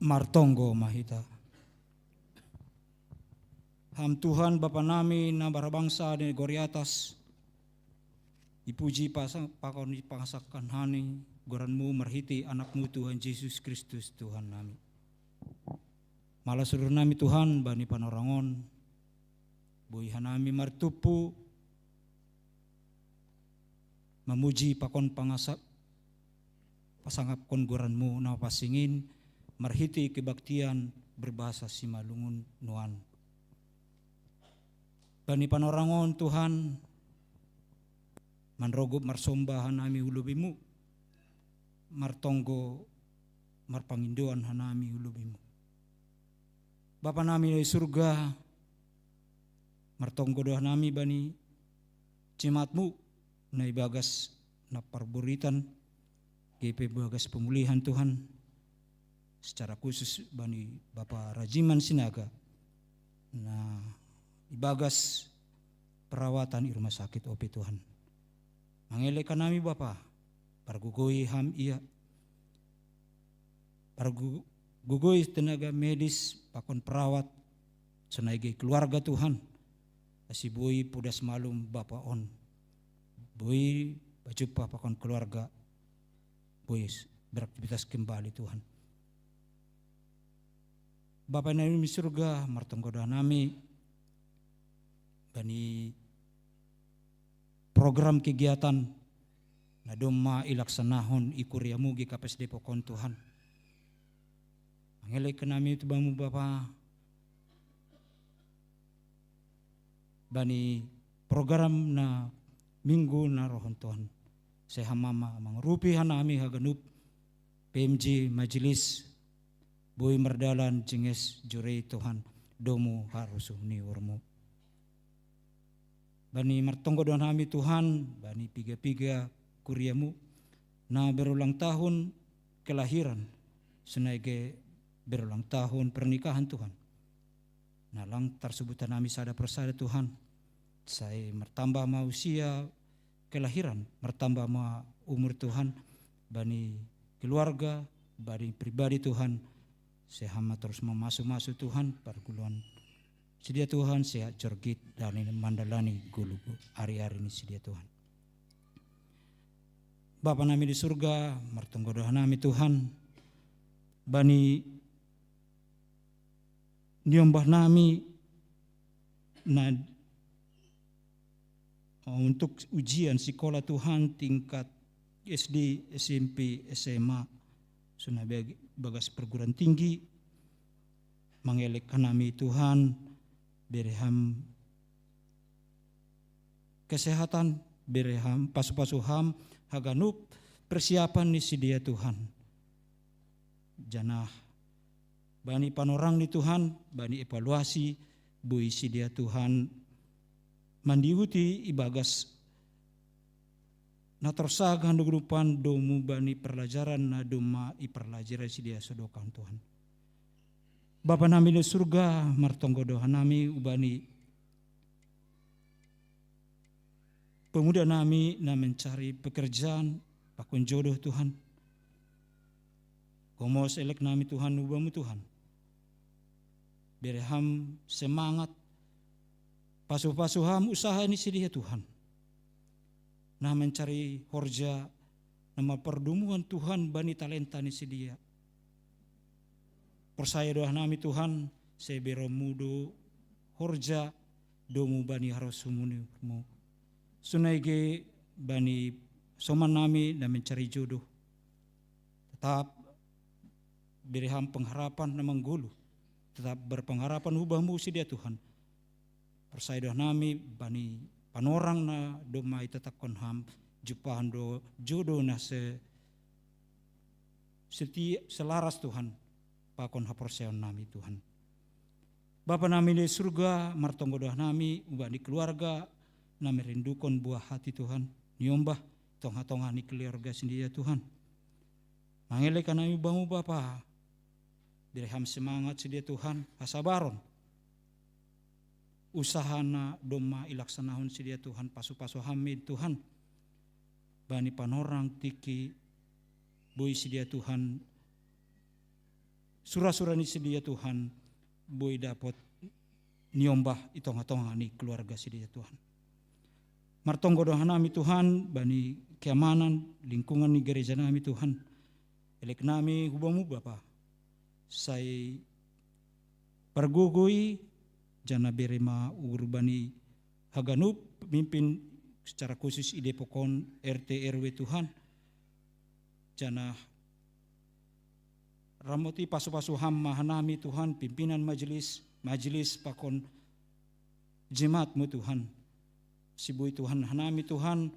Martonggo mahita. Ham Tuhan Bapa nami na barabangsa di negori atas. Ipuji pakon pangasakan hani goranmu marhiti anakmu Tuhan Yesus Kristus Tuhan nami. Malah suruh nami Tuhan bani panorangon. Buihan nami martupu. Memuji pakon pangasak. Pasangap kon goranmu na pasingin. Marhiti kebaktian berbahasa Simalungun Nuan. Bani panorangon Tuhan. Manrogob marsombahan nami ulubimu. Martonggo marpangindoan hanami ulubimu. Bapa nami di surga, martonggo doa nami bani cimatmu, na ibagas na parburitan, GP bagas pemulihan Tuhan, secara khusus bani Bapa Rajiman Sinaga, na ibagas perawatan di rumah sakit OP Tuhan. Mangelekan nami Bapa, pargugoi ham iya, gugoi tenaga medis, pakon perawat, senagai keluarga Tuhan. Asi bui pudas malum Bapa on. Bui bajupa pakon keluarga. Bui beraktivitas kembali Tuhan. Bapa nami di surga, martonggoda nami. Bani program kegiatan na doma ilaksanahon ikuriamu gi KPSD pokon Tuhan. Angelai ke nami itu bamu Bapa. Bani program na minggu na rohon Tuhan. Sehamama mangrupi hanami haganup PMJ majelis boy merdalan jenges jurei Tuhan domu harusu ni warmu. Bani martonggo doan kami Tuhan, bani piga-piga kuriamu, na berulang tahun kelahiran, senagai berulang tahun pernikahan Tuhan. Nah lang tersebutan kami sada persada Tuhan, saya mertambah ma usia kelahiran, mertambah ma umur Tuhan, bani keluarga, bani pribadi Tuhan, saya hama terus memasuk-masuk Tuhan, perguluan. Sedia Tuhan sehat jorgit dan mandalani gulu hari-hari ini sedia Tuhan. Bapa nami di surga, martonggo doa nami Tuhan. bani niombah nami na untuk ujian sekolah Tuhan tingkat SD, SMP, SMA, sunah bagas perguruan tinggi, mengelek nami Tuhan, bereham kesehatan, bereham pasu-pasuham, haganup persiapan ni sedia Tuhan. Janah bani panorang ni Tuhan, bani evaluasi, bui sedia Tuhan, mandiuti ibagas na tersaga nugrupan domu bani perlajaran na doma iperlajaran sedia sodokan Tuhan. Bapa nami di surga, martonggo doa nami ubani pemuda nami na mencari pekerjaan, pakun jodoh Tuhan. Komos elek nami Tuhan, ubamu Tuhan. Bereham semangat, pasuh-pasuham usaha ini sedia Tuhan. Nah mencari horja, nama perdumuan Tuhan bani talenta ini sedia. Persaya doa nami Tuhan, sebero mudo horja domu bani harus sumunimu. Sunaige bani soman nami na mencari jodoh. Tetap bereham pengharapan na menggulu. Tetap berpengharapan ubahmu sedia Tuhan. Persaya doa nami bani panorang na domai tetap konham jupahan do jodoh na selaras Tuhan. Pakon haporseon nami Tuhan. Bapa nami di surga, martonggo doa nami, ubah di keluarga, nami rindukan buah hati Tuhan. Nyombah, tongah-tongah ni keluarga sendiri Tuhan. Mangelekan nami bangu Bapa, direham semangat sedia Tuhan, hasabaron. Usahana doma ilaksanahun sedia Tuhan, pasu-pasu hamid Tuhan. Bani panorang tiki, bui sedia Tuhan, surah-surah ni sedia Tuhan, bui dapat niombah itong-tongah ni keluarga sedia Tuhan. Martonggo doa nami Tuhan, bani keamanan, lingkungan ni gereja nami Tuhan. Elek nami hubamu Bapa, saya pergugui, jana berema urbani haganup, pemimpin secara khusus ide pokon RT RW Tuhan. Jana ramoti pasu-pasu ham mahanami Tuhan, pimpinan majelis pakon jemaatmu Tuhan. Sibui Tuhan hanami Tuhan,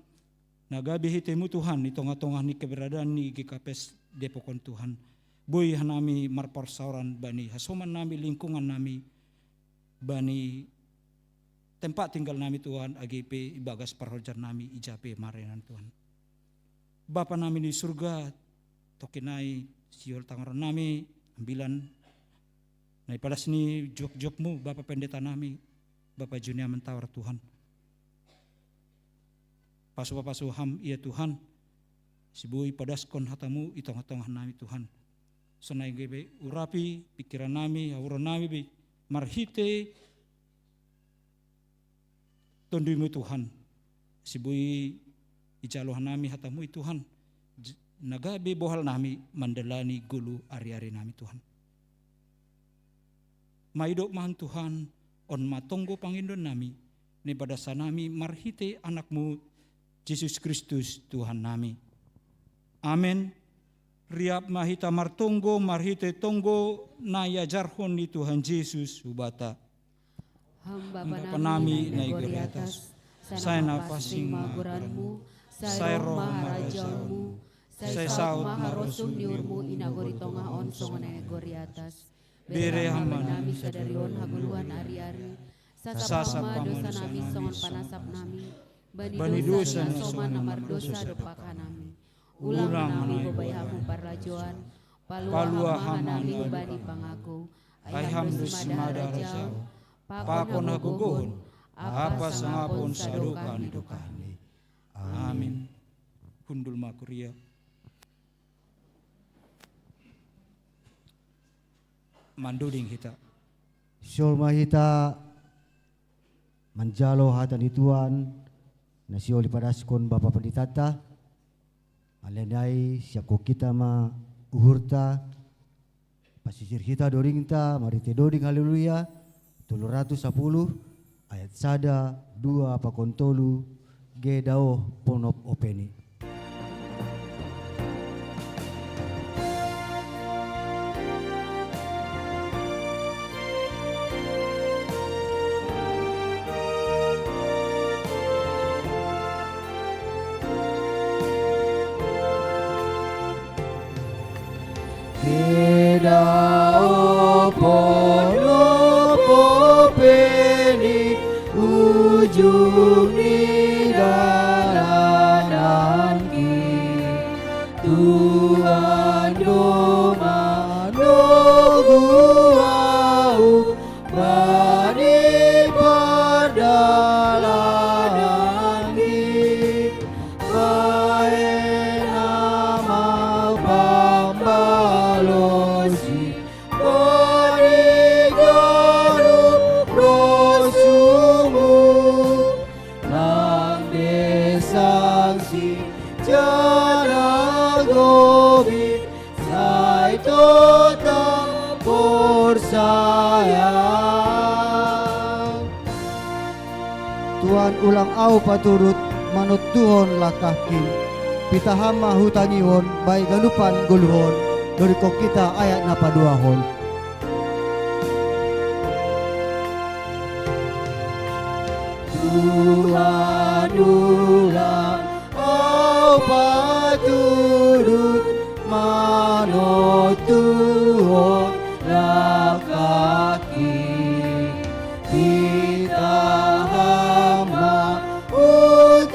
nagabi hitemu Tuhan, ni tongah-tongah ni keberadaan ni GKPS Depokon Tuhan. Bui hanami marparsauran bani hasoman nami lingkungan nami, bani tempat tinggal nami Tuhan, AGP ibagas parhojar nami ijape marenan Tuhan. Bapa nami di surga, tokinai siol tangaran nami, ambilan, nai pada sini jok-jokmu Bapa pendeta nami, Bapa Junia mentawar Tuhan. Pasu-pasu ham iya Tuhan, sibui padaskon hatamu itong-tongah nami Tuhan. Sonai gebe urapi pikiran nami, auran nami be marhite tonduimu Tuhan. Sibui ijaloh nami hatamu Tuhan. Nagabe bohal nami mandalani gulu ari-ari nami Tuhan. Maidok mahan Tuhan on matonggo pangindon nami ni pada sanami marhite anakmu Yesus Kristus Tuhan nami. Amin. Riap mahita martonggo marhite tonggo naya jarhon ni Tuhan Yesus ubata. Hamba Panami na igori atas. Saya napasing maguranmu, saya roh maharajaanmu, saya saut maharosum niurmu inagori tongah on songonai gori atas. Bere hamba nami sadarion haguluhan ari-ari. Sasapama dosa nami songon panasap nami. Bani dosa na soman namar dosa depakan nami. Ulang nami bebayamu parlajoan. Palua hama nami bani pangaku. Ayam semada rajau. Pakon hagugon. Apa sangapun sadukan dukani. Amin. Hundul makuria. Manduding kita. Siol mahita manjalo hatan ituan na siol ipadaskon Bapa Pendetata alenai siako kita ma uhurta Masisir kita doringta mari te doding haleluya 310 ayat sada 2 pakontolu ge dao ponop openi. Dao ponop openi ujung ni dalanan ki Tuhan domano guau bani perdalanan ki bae nama pambalosi bani garup rosumu nang desangsi jana gobi sai totam porsayang Tuhan ulang au paturut manut Tuhon lakahki pitahama hutangiwon baik ganupan guluhon dari kok kita ayat napa duahon. Tuhan ulang au paturut manut Tuhon lakaki kita hamba utangion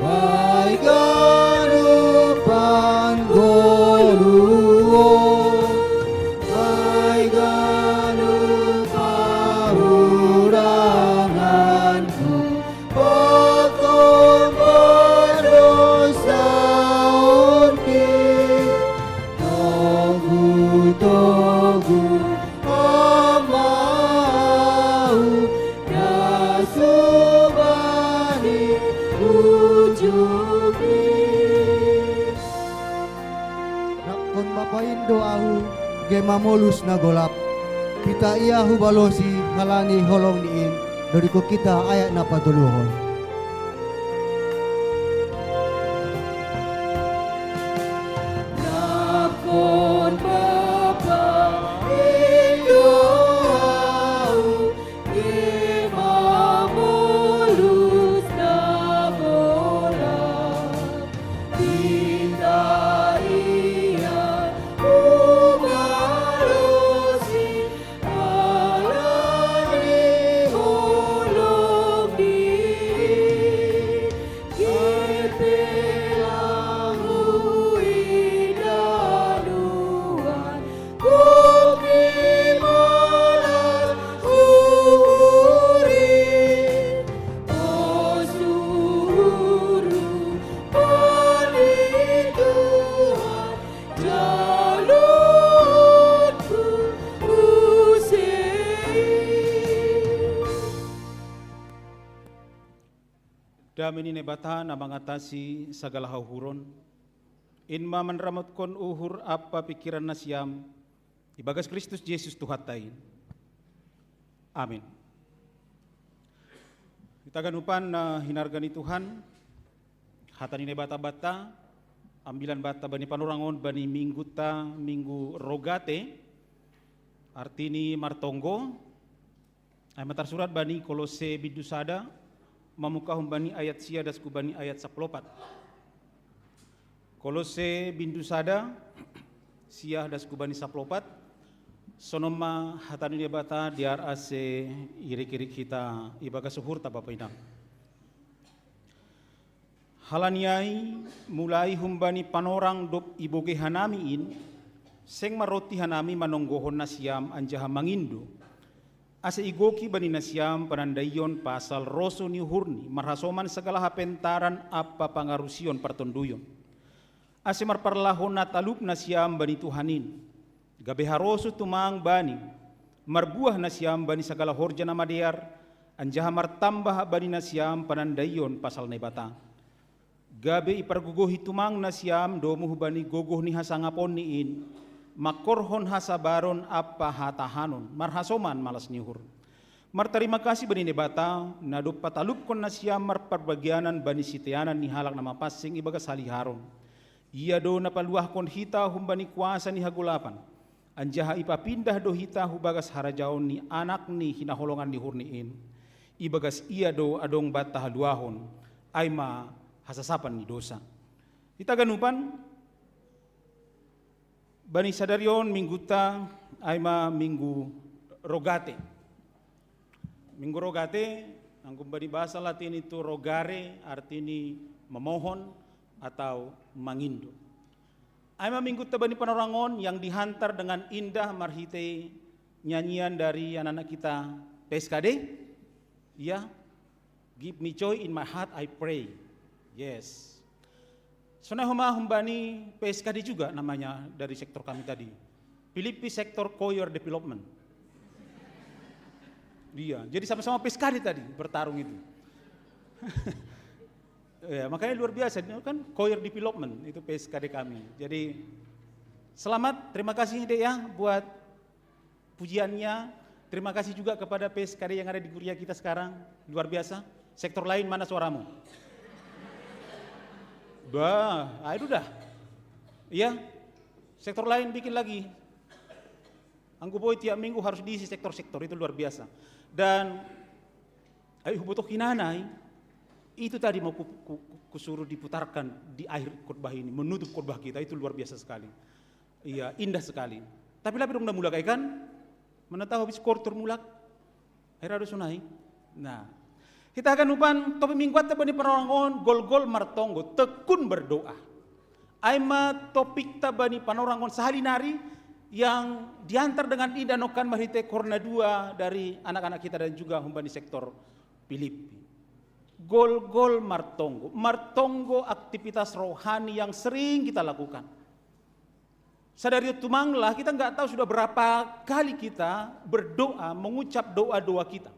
baik garupan goluon baik garupan uranganku pokok berdosa onki togu amau dasubani ujubi Nakon mapain doahu ge mamolus na golap kita iyahu balosi halani holong niin dari kok kita ayat napa duluhon. Nakon Bapa Indoau ge mamulus na golap Tinda iya umalosi alani holong di Kepelangu idanuan Bumi malas uri O suruh balik Tuhan jalurku usir Damini nebata na mengatasi segala hauhuron. Inma menramotkon uhur apa pikiran nasiam. Ibagas Kristus Yesus Tuhatain. Amin. Kita ganupan na hinargani Tuhan. Hatani nebata-bata. Ambilan bata bani panurangon bani minggu rogate. Artini martonggo. Ay matar surat bani Kolose bidusada. Mamukahum bani ayat sia dasku bani ayat 14. Kolose bindusada sia dasku bani 14. Sonoma hatani debata diar ase irik-irik kita ibaga suhur ta Bapak Inang. Halaniai mulai humbani panorang dop iboge hanamiin seng maroti hanami manonggohon nasiam anjaha mangindo. Asa igoki bani nasiam panandayon pasal roso ni hurni marhasoman segala hapentaran apa pangarusion partonduyon. Asa marparlahon nataluk nasiam bani Tuhanin. Gabe haroso tumang bani marbuah nasiam bani segala horja namadear anjaha martambah bani nasiam panandayon pasal nebata. Gabe ipargugohi tumang nasiam domuh bani gogoh ni hasangapon niin makorhon hasabaron apa hatahanon, marhasoman malas nihur. Mar terima kasih bani nebata, nado patalupkon na siya marparbagianan bani sitianan ni halak na mapasing ibaga saliharon. Iya do napaluahkon hita humbani kuasa ni hagulapan. Anjaha ipapindah do hita hubagas harajaon ni anak ni hinaholongan ni hurniin. Ibagas iya do adong bata haluahon, ay ma hasasapan ni dosa. Kita ganupan, bani sadarion mingguta ay ma minggu rogate. Minggu rogate, ang kumbani bahasa Latin itu rogare, artinya memohon atau mangindo. Ay ma minggu tabani panorangon yang dihantar dengan indah marhite nyanyian dari anak-anak kita PSKD. Ya, give me joy in my heart I pray. Yes. Sonai humbani PSKD juga namanya dari sektor kami tadi. Filipi Sektor Choir Development. Iya, jadi sama-sama PSKD tadi bertarung itu. Ya, makanya luar biasa kan Choir Development itu PSKD kami. Jadi selamat, terima kasih Dek ya buat pujiannya. Terima kasih juga kepada PSKD yang ada di kuliah kita sekarang, luar biasa. Sektor lain mana suaramu? Bah, itu dah. Iya, sektor lain bikin lagi. Anggu boy tiap minggu harus diisi sektor-sektor, itu luar biasa. Dan ayo butuh kinanai, itu tadi mau kusuruh diputarkan di akhir khotbah ini, menutup khotbah kita, itu luar biasa sekali. Iya, indah sekali. Tapi lebih dong mulak kan? Mana tahu habis kortur mulak, akhirnya harus sunai. Nah, kita akan upan topi mingguat tabani panorangon gol-gol martonggo tekun berdoa. Aima topik tabani panorangon sahalinari yang diantar dengan indah nokan marhite korna dua dari anak-anak kita dan juga humbani sektor Filipi. Gol-gol martonggo. Martonggo aktivitas rohani yang sering kita lakukan. Sadari tumanglah kita nggak tahu sudah berapa kali kita berdoa mengucap doa-doa kita.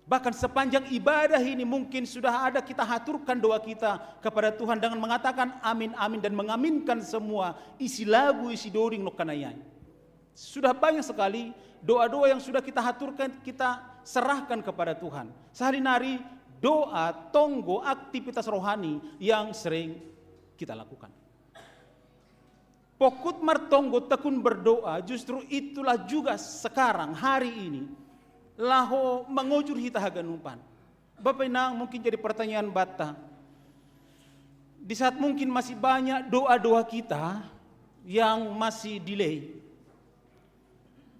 Bahkan sepanjang ibadah ini mungkin sudah ada kita haturkan doa kita kepada Tuhan dengan mengatakan amin amin dan mengaminkan semua isi lagu isi doring nokanayai. Sudah banyak sekali doa-doa yang sudah kita haturkan, kita serahkan kepada Tuhan. Sehari-hari doa, tonggo, aktivitas rohani yang sering kita lakukan. Pokut martonggo tekun berdoa, justru itulah juga sekarang hari ini laho mengujur hita haganupan. Bapak Inang mungkin jadi pertanyaan bata. Di saat mungkin masih banyak doa-doa kita yang masih delay.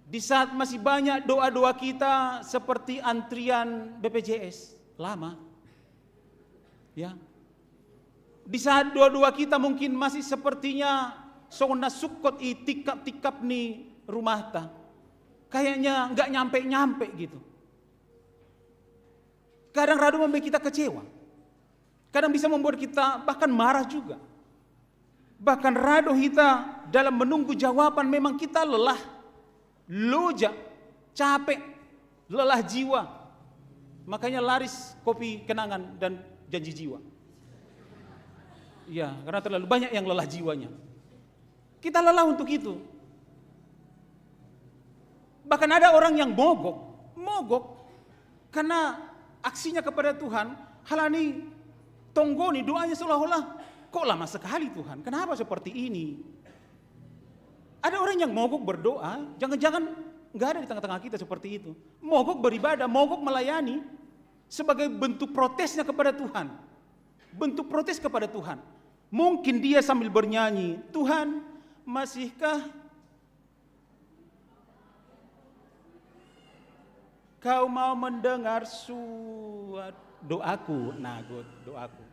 Di saat masih banyak doa-doa kita seperti antrian BPJS lama. Ya. Di saat doa-doa kita mungkin masih sepertinya sona sukot i tikap-tikap nih rumah ta. Kayaknya nggak nyampe-nyampe gitu. Kadang radu membuat kita kecewa. Kadang bisa membuat kita bahkan marah juga. Bahkan radu kita dalam menunggu jawaban memang kita lelah, loja, capek, lelah jiwa. Makanya laris kopi kenangan dan janji jiwa. Iya, karena terlalu banyak yang lelah jiwanya. Kita lelah untuk itu. Bahkan ada orang yang mogok karena aksinya kepada Tuhan, halani tonggoni doanya seolah-olah kok lama sekali Tuhan, kenapa seperti ini? Ada orang yang mogok berdoa, jangan-jangan nggak ada di tengah-tengah kita seperti itu. Mogok beribadah, mogok melayani sebagai bentuk protesnya kepada Tuhan. Bentuk protes kepada Tuhan. Mungkin dia sambil bernyanyi, Tuhan masihkah Kau mau mendengar doaku, doaku.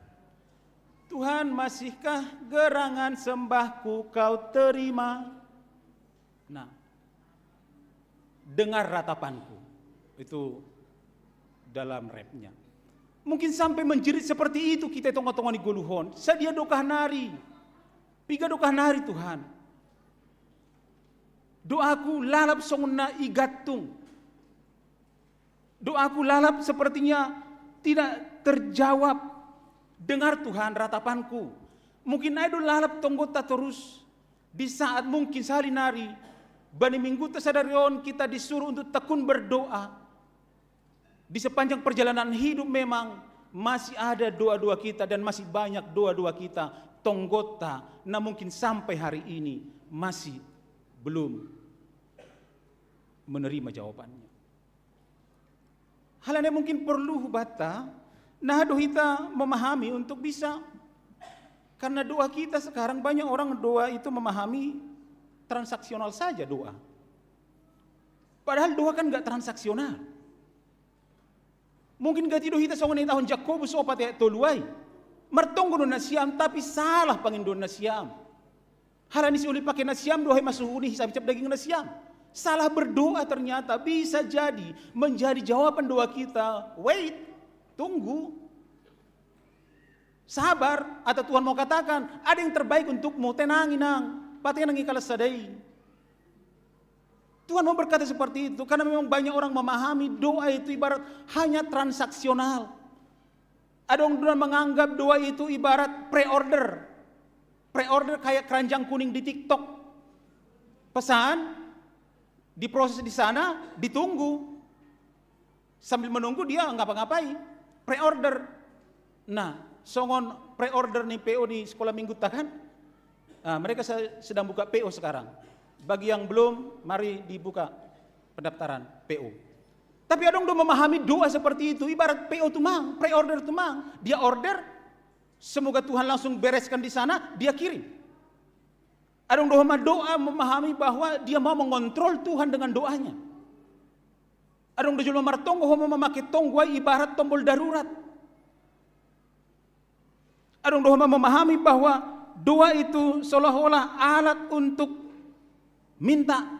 Tuhan masihkah gerangan sembahku kau terima? Nah, dengar ratapanku. Itu dalam rapnya. Mungkin sampai menjerit seperti itu kita tongon-tongon di goluhon. Sadia dokah nari. Piga dokah nari Tuhan. Doaku lalap songna igatung. Doaku lalap sepertinya tidak terjawab. Dengar Tuhan ratapanku. Mungkin idol lalap tonggota terus. Di saat mungkin sehari-hari bani minggu tersadarion kita disuruh untuk tekun berdoa. Di sepanjang perjalanan hidup memang masih ada doa-doa kita dan masih banyak doa-doa kita tonggota. Nah mungkin sampai hari ini masih belum menerima jawabannya. Hal yang mungkin perlu bata, nah kita memahami untuk bisa. Karena doa kita sekarang banyak orang doa itu memahami transaksional saja doa. Padahal doa kan enggak transaksional. Mungkin gak tidur kita songon tahun Jakobus opat ya toluai. Mertonggo na siam tapi salah pangindo na siam. Halani si uli pakai nasiam doa masuk uni hisap daging nasiam. Salah berdoa ternyata bisa jadi menjadi jawaban doa kita. Wait, tunggu. Sabar, atau Tuhan mau katakan, ada yang terbaik untukmu, tenangin nang, patihan nang ikalas sadai. Tuhan mau berkata seperti itu, karena memang banyak orang memahami doa itu ibarat hanya transaksional. Ada orang menganggap doa itu ibarat pre-order. Pre-order kayak keranjang kuning di TikTok. Pesan, diproses di sana, ditunggu. Sambil menunggu dia ngapa-ngapain. Pre-order. Nah, songon pre-order nih PO di sekolah minggu kan? Nah, mereka sedang buka PO sekarang. Bagi yang belum, mari dibuka pendaftaran PO. Tapi ada yang memahami doa seperti itu, ibarat PO tuh mang, pre-order tuh mang. Dia order, semoga Tuhan langsung bereskan di sana, dia kirim. Ada yang doa memahami bahwa dia mau mengontrol Tuhan dengan doanya. Ada yang doa martonggo mau memakai tonggo ibarat tombol darurat. Ada yang doa memahami bahwa doa itu seolah-olah alat untuk minta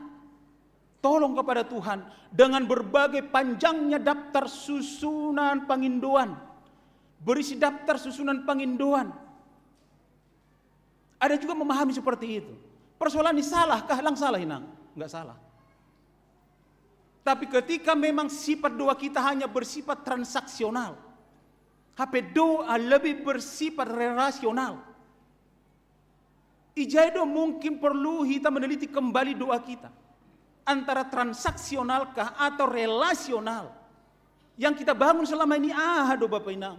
tolong kepada Tuhan dengan berbagai panjangnya daftar susunan pengindoan. Berisi daftar susunan pengindoan. Ada juga memahami seperti itu. Persoalan ini salah kah? Lang salah inang? Enggak salah. Tapi ketika memang sifat doa kita hanya bersifat transaksional, HP doa lebih bersifat relasional. Ijaido mungkin perlu kita meneliti kembali doa kita. Antara transaksionalkah atau relasional. Yang kita bangun selama ini, aduh Bapak Inang.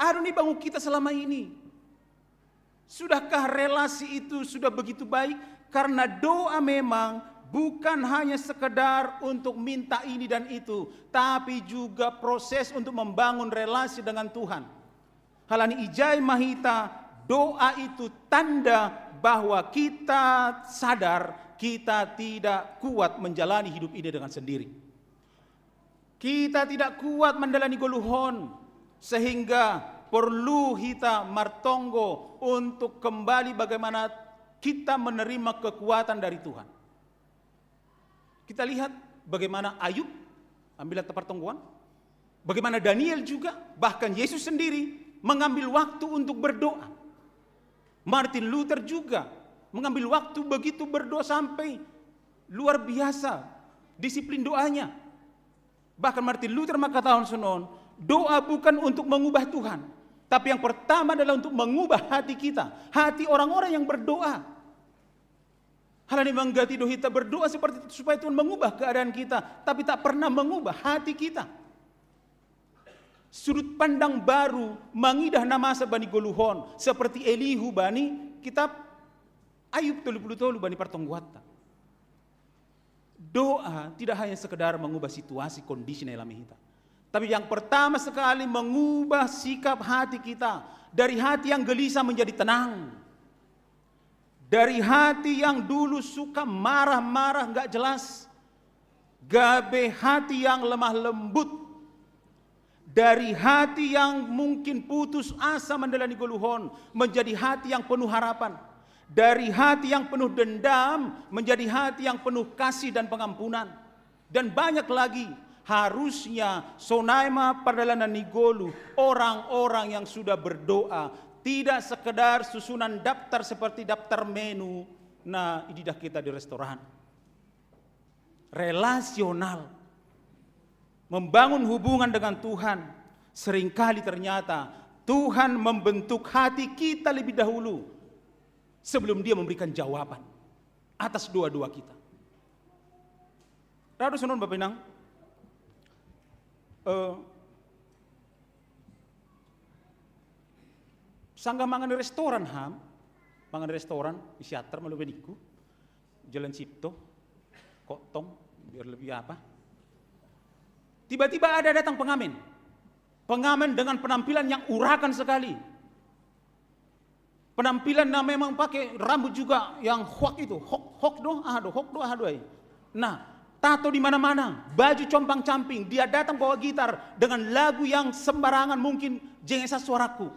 Aduh nih bangun kita selama ini. Sudahkah relasi itu sudah begitu baik? Karena doa memang bukan hanya sekedar untuk minta ini dan itu, tapi juga proses untuk membangun relasi dengan Tuhan. Halani ijai mahita, doa itu tanda bahwa kita sadar kita tidak kuat menjalani hidup ini dengan sendiri. Kita tidak kuat menjalani goluhon, sehingga perlu kita martonggo untuk kembali bagaimana kita menerima kekuatan dari Tuhan. Kita lihat bagaimana Ayub ambil tempat tonggoan, bagaimana Daniel juga, bahkan Yesus sendiri mengambil waktu untuk berdoa. Martin Luther juga mengambil waktu begitu berdoa sampai luar biasa disiplin doanya. Bahkan Martin Luther maka tahun senon, doa bukan untuk mengubah Tuhan, tapi yang pertama adalah untuk mengubah hati kita, hati orang-orang yang berdoa. Hal ini menggati doa kita berdoa seperti itu supaya Tuhan mengubah keadaan kita, tapi tak pernah mengubah hati kita. Sudut pandang baru mengidah nama bani goluhon seperti Elihu bani kitab Ayub 30 bani partongguata. Doa tidak hanya sekedar mengubah situasi kondisi dalam kita, tapi yang pertama sekali mengubah sikap hati kita dari hati yang gelisah menjadi tenang. Dari hati yang dulu suka marah-marah gak jelas, gabe hati yang lemah lembut. Dari hati yang mungkin putus asa menjalani goluhon menjadi hati yang penuh harapan. Dari hati yang penuh dendam menjadi hati yang penuh kasih dan pengampunan. Dan banyak lagi, harusnya sonaima perdalanan nigolu, orang-orang yang sudah berdoa, tidak sekedar susunan daftar seperti daftar menu. Nah, ini dah kita di restoran. Relasional. Membangun hubungan dengan Tuhan. Seringkali ternyata Tuhan membentuk hati kita lebih dahulu. sebelum dia memberikan jawaban atas doa-doa kita. Rado Sonon Bapak Inang, sangga mangan restoran mangan restoran isiater malu beniku, Jalan Cipto, Kotong, biar lebih apa. Tiba-tiba ada datang pengamen. Pengamen dengan penampilan yang urakan sekali. Penampilan yang memang pakai rambut juga yang hok itu, hok do. Nah, tato di mana-mana, baju compang-camping, dia datang bawa gitar dengan lagu yang sembarangan mungkin jengesa suaraku.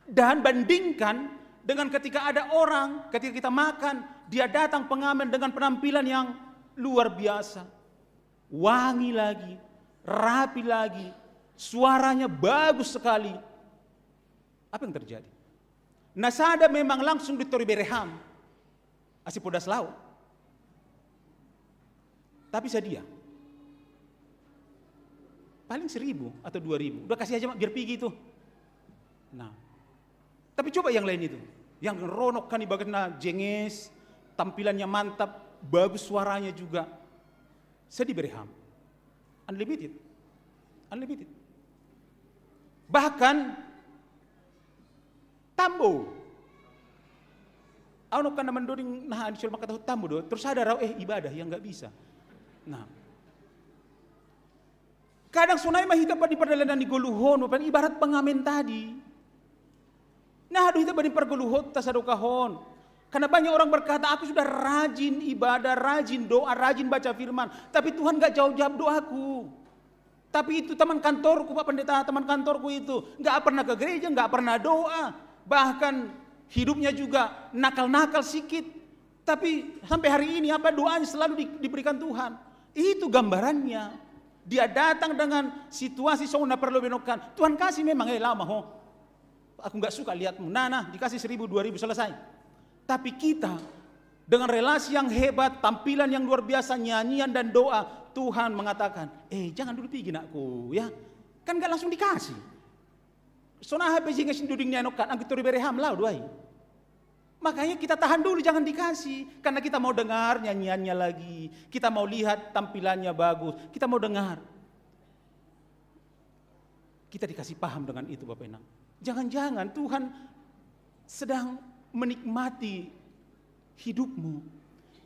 Dan bandingkan dengan ketika ada orang, ketika kita makan, dia datang pengamen dengan penampilan yang luar biasa. Wangi lagi, rapi lagi, suaranya bagus sekali. Apa yang terjadi? Nasada memang langsung ditori bereham, asih podas lau. Tapi sedia. Paling 1.000 atau 2.000. Udah kasih aja biar pergi itu. Nah, tapi coba yang lain itu. Yang ronok kan ibaratnya jenges, tampilannya mantap, bagus suaranya juga. Saya dibereham. Unlimited. Bahkan tambo. Ano kan naman doing nah additional makatahu tambo do. Terus ada raw ibadah yang nggak bisa. Nah. Kadang sunay mahita pa di perjalanan di goluhon, ibarat pengamen tadi. Nah, aduh itu bani perguluhot tas adukahon. Karena banyak orang berkata, aku sudah rajin ibadah, rajin doa, rajin baca firman. Tapi Tuhan gak jawab doaku. Tapi itu teman kantorku, Pak Pendeta, teman kantorku itu. Gak pernah ke gereja, gak pernah doa. Bahkan hidupnya juga nakal-nakal sikit. Tapi sampai hari ini apa doanya selalu diberikan Tuhan. Itu gambarannya. Dia datang dengan situasi sona perlu benokan. Tuhan kasih memang lama ho. Aku nggak suka lihatmu. Nah, dikasih 1.000, 2.000 selesai. Tapi kita dengan relasi yang hebat, tampilan yang luar biasa, nyanyian dan doa, Tuhan mengatakan, jangan dulu pergi nakku, ya. Kan nggak langsung dikasih. Sona HP jinga sinduding nyanokan, angkut turi bereham lau duai. Makanya kita tahan dulu, jangan dikasih, karena kita mau dengar nyanyiannya lagi, kita mau lihat tampilannya bagus, kita mau dengar. Kita dikasih paham dengan itu, Bapak Enang. Jangan-jangan Tuhan sedang menikmati hidupmu,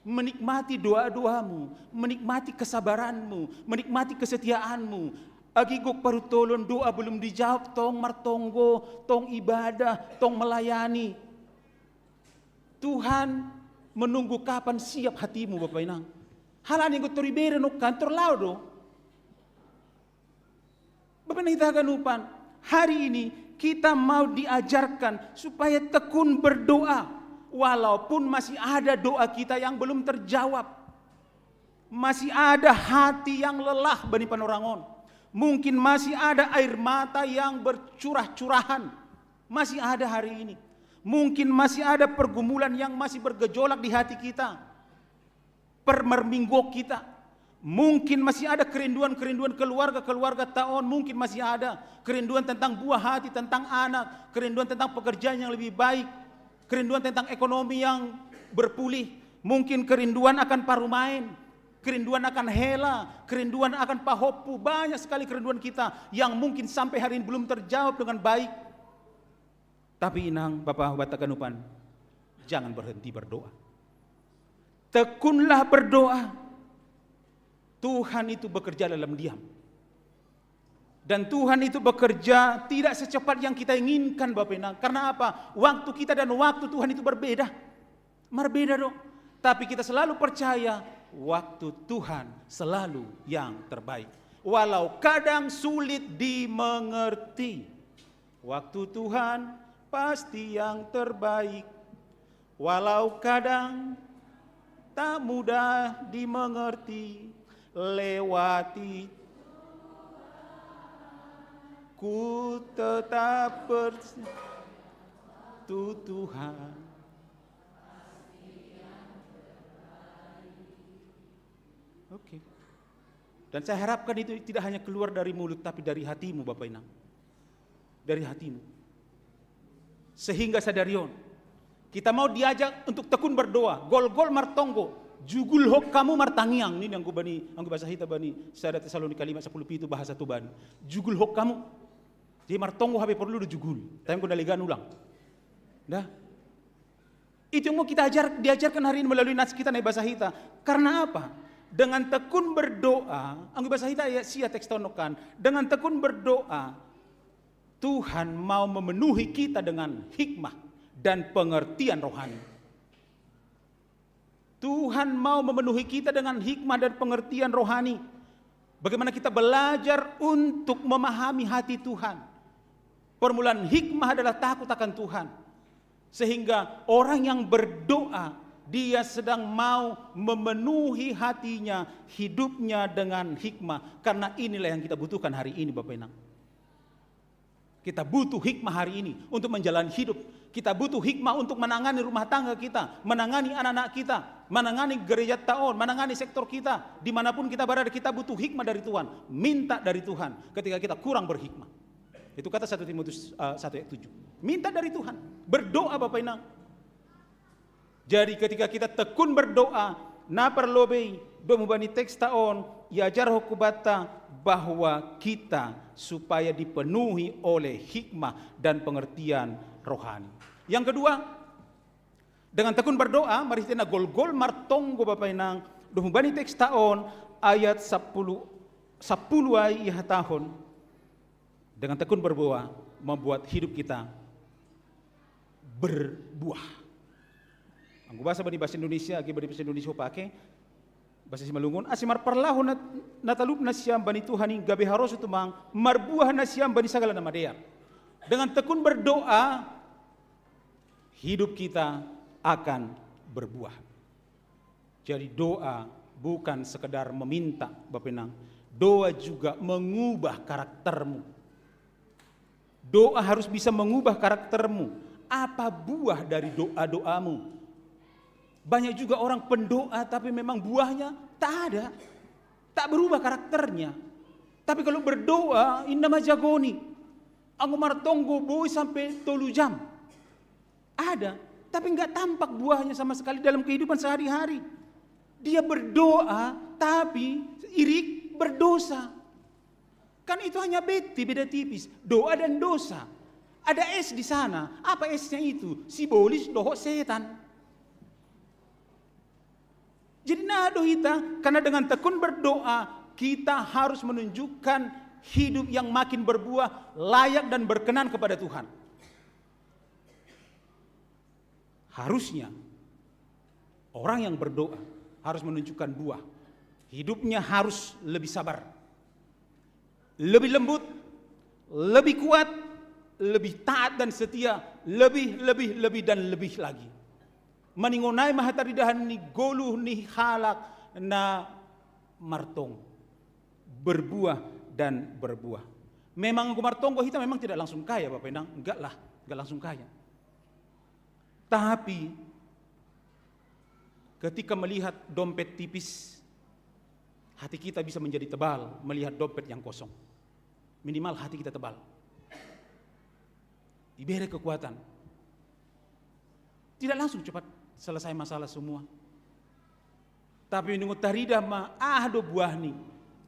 menikmati doa-doamu, menikmati kesabaranmu, menikmati kesetiaanmu. Agigok paru tolon doa belum dijawab, tong martonggo, tong ibadah, tong melayani. Tuhan menunggu kapan siap hatimu, Bapak Inang. Halan yang kotori bere no kantor laudo. Bapak Inang itaganupan, hari ini kita mau diajarkan supaya tekun berdoa. Walaupun masih ada doa kita yang belum terjawab. Masih ada hati yang lelah bani panorangon. Mungkin masih ada air mata yang bercurah-curahan. Masih ada hari ini. Mungkin masih ada pergumulan yang masih bergejolak di hati kita. Permerminggo kita. Mungkin masih ada kerinduan-kerinduan keluarga tahun, mungkin masih ada kerinduan tentang buah hati, tentang anak, kerinduan tentang pekerjaan yang lebih baik, kerinduan tentang ekonomi yang berpulih, mungkin kerinduan akan parumain, kerinduan akan hela, kerinduan akan pahopu, banyak sekali kerinduan kita yang mungkin sampai hari ini belum terjawab dengan baik. Tapi Inang, Bapak Batakanupan, jangan berhenti berdoa. Tekunlah berdoa. Tuhan itu bekerja dalam diam. Dan Tuhan itu bekerja tidak secepat yang kita inginkan, Bapak Inang. Karena apa? Waktu kita dan waktu Tuhan itu berbeda. Berbeda dong. Tapi kita selalu percaya waktu Tuhan selalu yang terbaik. Walau kadang sulit dimengerti. Waktu Tuhan pasti yang terbaik. Walau kadang tak mudah dimengerti. Lewati ku tetap Tuhan. Oke. Dan saya harapkan itu tidak hanya keluar dari mulut tapi dari hatimu, Bapak Inang. Dari hatimu. Sehingga sadarion, kita mau diajak untuk tekun berdoa, gol-gol martonggo, jugul hok kamu martangiang, ini yang angku bahasa hita bani, saya ada Tesalonika 5:10 itu bahasa tu bani, jugul hok kamu, jadi martonggo habe perlu jugul, tapi aku dalegan ulang, dah, itu yang mau kita diajarkan hari ini melalui nas kita naik bahasa hita, karena apa? Dengan tekun berdoa, angku bahasa hita ya sia teks tonokan, dengan tekun berdoa, Tuhan mau memenuhi kita dengan hikmah dan pengertian rohani. Tuhan mau memenuhi kita dengan hikmah dan pengertian rohani. Bagaimana kita belajar untuk memahami hati Tuhan. Permulaan hikmah adalah takut akan Tuhan. Sehingga orang yang berdoa, dia sedang mau memenuhi hatinya, hidupnya dengan hikmah. Karena inilah yang kita butuhkan hari ini Bapak Inang. Kita butuh hikmah hari ini untuk menjalani hidup. Kita butuh hikmah untuk menangani rumah tangga kita, menangani anak-anak kita, menangani gereja tahun, menangani sektor kita. Dimanapun kita berada, kita butuh hikmah dari Tuhan. Minta dari Tuhan ketika kita kurang berhikmah. Itu kata 1 Timotius 1:7. Minta dari Tuhan. Berdoa Bapak Inang. Jadi ketika kita tekun berdoa, na perlobei domu bani teks taon, iajar hokubata bahwa kita supaya dipenuhi oleh hikmah dan pengertian rohani. Yang kedua, dengan tekun berdoa, mari kita gol-gol martonggo Bapak Inang, domu bani teks taon ayat 10 ayat tahun. Dengan tekun berdoa membuat hidup kita berbuah. Anggo bahasa Indonesia, agi bahasa Indonesia pakai bahasa Simalungun, asimar perlahu natalup nasiam bani Tuhani gabe haros itu mang marbuah nasiam bani segala nama dia. Dengan tekun berdoa, hidup kita akan berbuah. Jadi doa bukan sekedar meminta Bapak Inang, doa juga mengubah karaktermu. Doa harus bisa mengubah karaktermu. Apa buah dari doa-doamu? Banyak juga orang pendoa tapi memang buahnya tak ada. Tak berubah karakternya. Tapi kalau berdoa, inna majagoni. Anggo martonggo boy sampai 3 jam. Ada, tapi enggak tampak buahnya sama sekali dalam kehidupan sehari-hari. Dia berdoa tapi irik berdosa. Kan itu hanya beda tipis, doa dan dosa. Ada S di sana. Apa S-nya itu? Simbolis doho setan. Jadi nado kita, karena dengan tekun berdoa, kita harus menunjukkan hidup yang makin berbuah, layak dan berkenan kepada Tuhan. Harusnya orang yang berdoa harus menunjukkan buah. Hidupnya harus lebih sabar, lebih lembut, lebih kuat, lebih taat dan setia, lebih dan lebih lagi. Maningonai mahataridahan ni goluh ni halak na martong. Berbuah dan berbuah. Memang martonggo kita memang tidak langsung kaya Bapak Inang, enggak langsung kaya. Tapi ketika melihat dompet tipis, hati kita bisa menjadi tebal melihat dompet yang kosong. Minimal hati kita tebal. Diberi kekuatan. Tidak langsung cepat selesai masalah semua. Tapi nunggu tarida ma do buah ni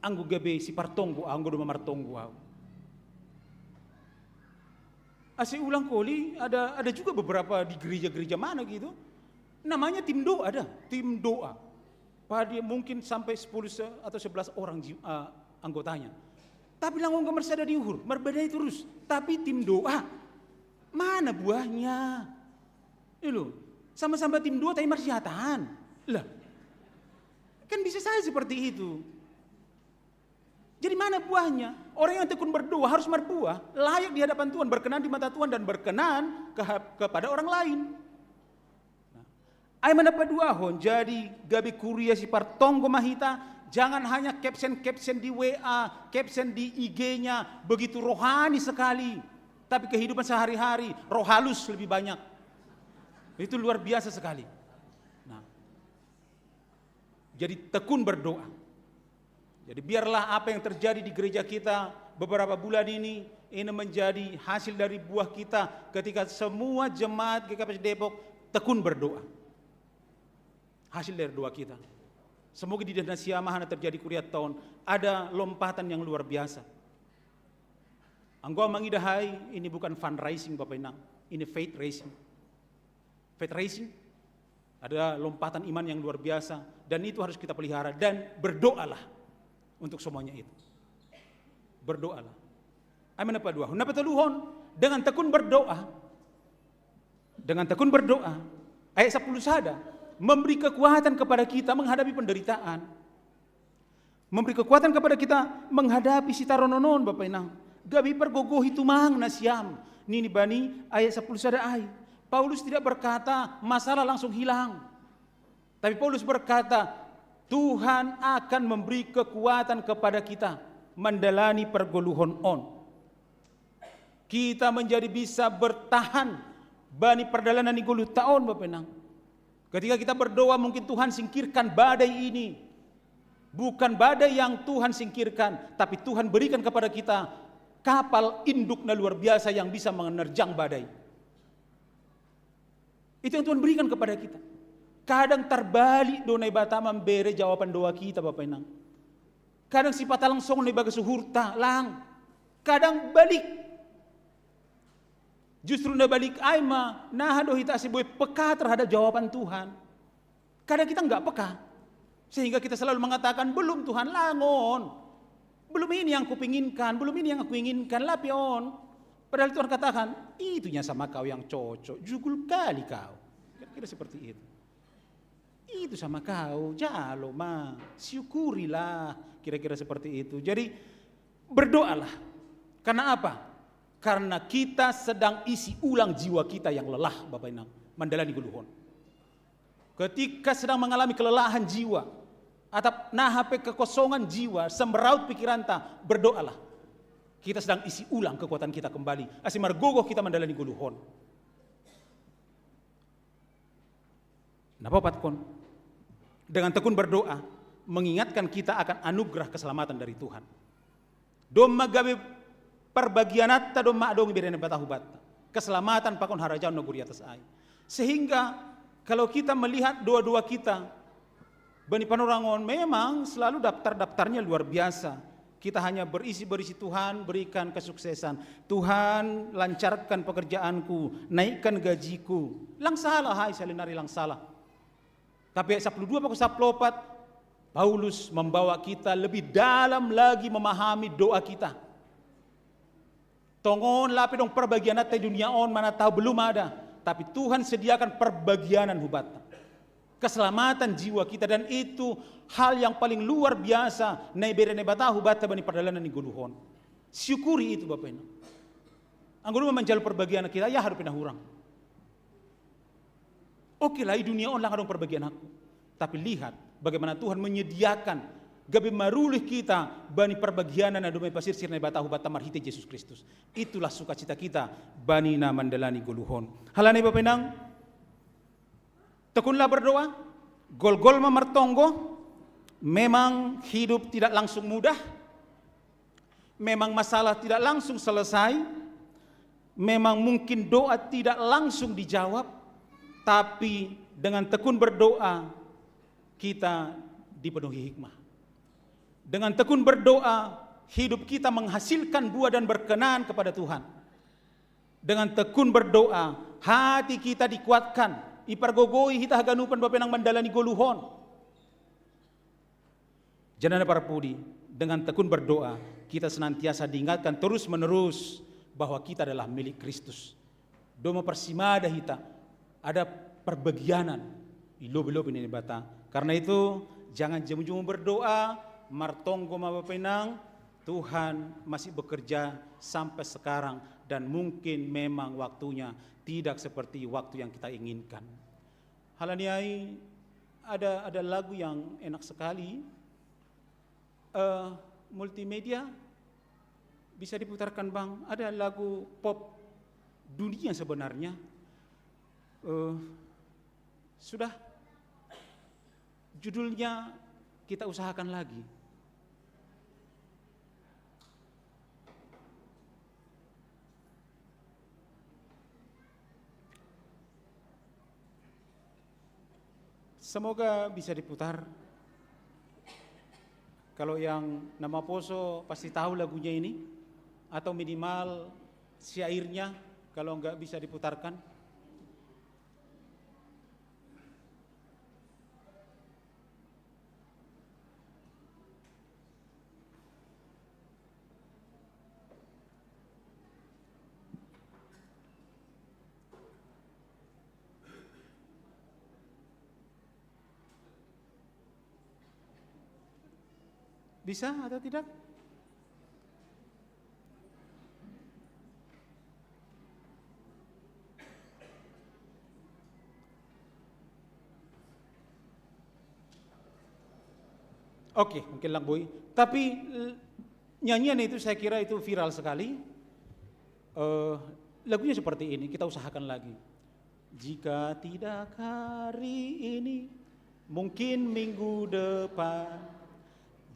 anggo gabe si partonggo anggo do martonggo. Asih ulang kali ada juga beberapa di gereja-gereja mana gitu. Namanya tim doa ada, tim doa. Pada mungkin sampai 10 atau 11 orang anggotanya. Tapi langgung gambar sada diuhur, berbeda terus. Tapi tim doa, mana buahnya? Itu sama-sama tim doa tapi maksiatan. Lah, kan bisa saja seperti itu. Jadi mana buahnya? Orang yang tekun berdoa harus berbuah, layak di hadapan Tuhan, berkenan di mata Tuhan dan berkenan kepada orang lain. Ay mendapat dua hon, jadi gabi kuria si partonggo mahita, jangan hanya caption di WA, caption di IG-nya, begitu rohani sekali. Tapi kehidupan sehari-hari, roh halus lebih banyak. Itu luar biasa sekali. Nah, jadi tekun berdoa. Jadi biarlah apa yang terjadi di gereja kita beberapa bulan ini menjadi hasil dari buah kita ketika semua jemaat GKP Depok tekun berdoa. Hasil dari doa kita. Semoga di Dinasti Mahana terjadi kuriat tahun, ada lompatan yang luar biasa. Anggo mangidahai, ini bukan fundraising Bapak Inang, ini faith raising. Faith raising, ada lompatan iman yang luar biasa, dan itu harus kita pelihara, dan berdoalah untuk semuanya itu. Berdoalah. Amin apa dua? Napa teluhon dengan tekun berdoa. Dengan tekun berdoa, ayat 10 sada memberi kekuatan kepada kita menghadapi penderitaan. Memberi kekuatan kepada kita menghadapi sitarononon Bapak Inang. Gabi pergogoh itu mang nasiam. Nini bani ayat 10 sada ay. Paulus tidak berkata masalah langsung hilang. Tapi Paulus berkata Tuhan akan memberi kekuatan kepada kita menjalani pergoluhon on. Kita menjadi bisa bertahan bani perjalanan di 10 tahun Bapak Inang. Ketika kita berdoa mungkin Tuhan singkirkan badai ini. Bukan badai yang Tuhan singkirkan, tapi Tuhan berikan kepada kita kapal induknya luar biasa yang bisa menerjang badai. Itu yang Tuhan berikan kepada kita. Kadang terbalik donai bata memberi jawaban doa kita Bapak Inang. Kadang sifat langsung nebaga suhurta lang. Kadang balik. Justru balik aima nah dohita si boy peka terhadap jawaban Tuhan. Kadang kita enggak peka. Sehingga kita selalu mengatakan belum Tuhan langon. Belum ini yang kupinginkan, belum ini yang aku inginkan, lapion. Padahal Tuhan katakan, itunya sama kau yang cocok, jugul kali kau. Kira-kira seperti itu. Itu sama kau, jalo ma, syukurilah. Kira-kira seperti itu. Jadi berdoalah. Karena apa? Karena kita sedang isi ulang jiwa kita yang lelah Bapak Inang, menjalani guluhon. Ketika sedang mengalami kelelahan jiwa, atau nahape kekosongan jiwa, semeraut pikiran ta, berdoalah. Kita sedang isi ulang kekuatan kita kembali. Asimar gogoh kita menjalani guluhon. Napa patkon? Dengan tekun berdoa, mengingatkan kita akan anugerah keselamatan dari Tuhan. Doma gawe perbagianatta doma adong bedane batahubatta. Keselamatan pakon harajaun noguri atas ai. Sehingga kalau kita melihat doa-doa kita, Bani Panorangon memang selalu daftar-daftarnya luar biasa. Kita hanya berisi Tuhan berikan kesuksesan. Tuhan lancarkan pekerjaanku, naikkan gajiku. Lang salah hai salinari lang salah. Tapi 12 paku 14 Paulus membawa kita lebih dalam lagi memahami doa kita. Tongon lapi dong perbagian di dunia on mana tahu belum ada. Tapi Tuhan sediakan perbagianan hubatan. Keselamatan jiwa kita, dan itu hal yang paling luar biasa. Naibere batahu bata bani perjalanan ni guluhon. Syukuri itu Bapak Ibu. Anggur menjal perbagian kita ya harus pindah hurang. Oke lah di dunia on lang adong perbagian aku. Tapi lihat bagaimana Tuhan menyediakan gabe marulih kita bani perbagianan na dumai pasir sirna batahu bata marhite Yesus Kristus. Itulah sukacita kita bani na mandalani guluhon. Halane Bapak Inang, tekunlah berdoa, gol-gol memertonggo. Memang hidup tidak langsung mudah. Memang masalah tidak langsung selesai. Memang mungkin doa tidak langsung dijawab. Tapi dengan tekun berdoa, kita dipenuhi hikmah. Dengan tekun berdoa, hidup kita menghasilkan buah dan berkenan kepada Tuhan. Dengan tekun berdoa, hati kita dikuatkan. Ipargogoi hita haganupan bapenang mandalani goluhon. Jangan para pudi, dengan tekun berdoa kita senantiasa diingatkan terus menerus bahwa kita adalah milik Kristus. Doma persimada hita ada perbagianan ilobi-lobi ini bata. Karena itu jangan jemu-jemu berdoa, martonggo mabapenang. Tuhan masih bekerja sampai sekarang dan mungkin memang waktunya tidak seperti waktu yang kita inginkan. Halaniai ada lagu yang enak sekali, multimedia bisa diputarkan bang. Ada lagu pop dunia sebenarnya, sudah judulnya kita usahakan lagi. Semoga bisa diputar. Kalau yang nama Poso pasti tahu lagunya ini, atau minimal syairnya kalau enggak bisa diputarkan. Bisa atau tidak? Oke, mungkin Lang Boy. Tapi nyanyian itu saya kira itu viral sekali. Lagunya seperti ini, kita usahakan lagi. Jika tidak hari ini, mungkin minggu depan.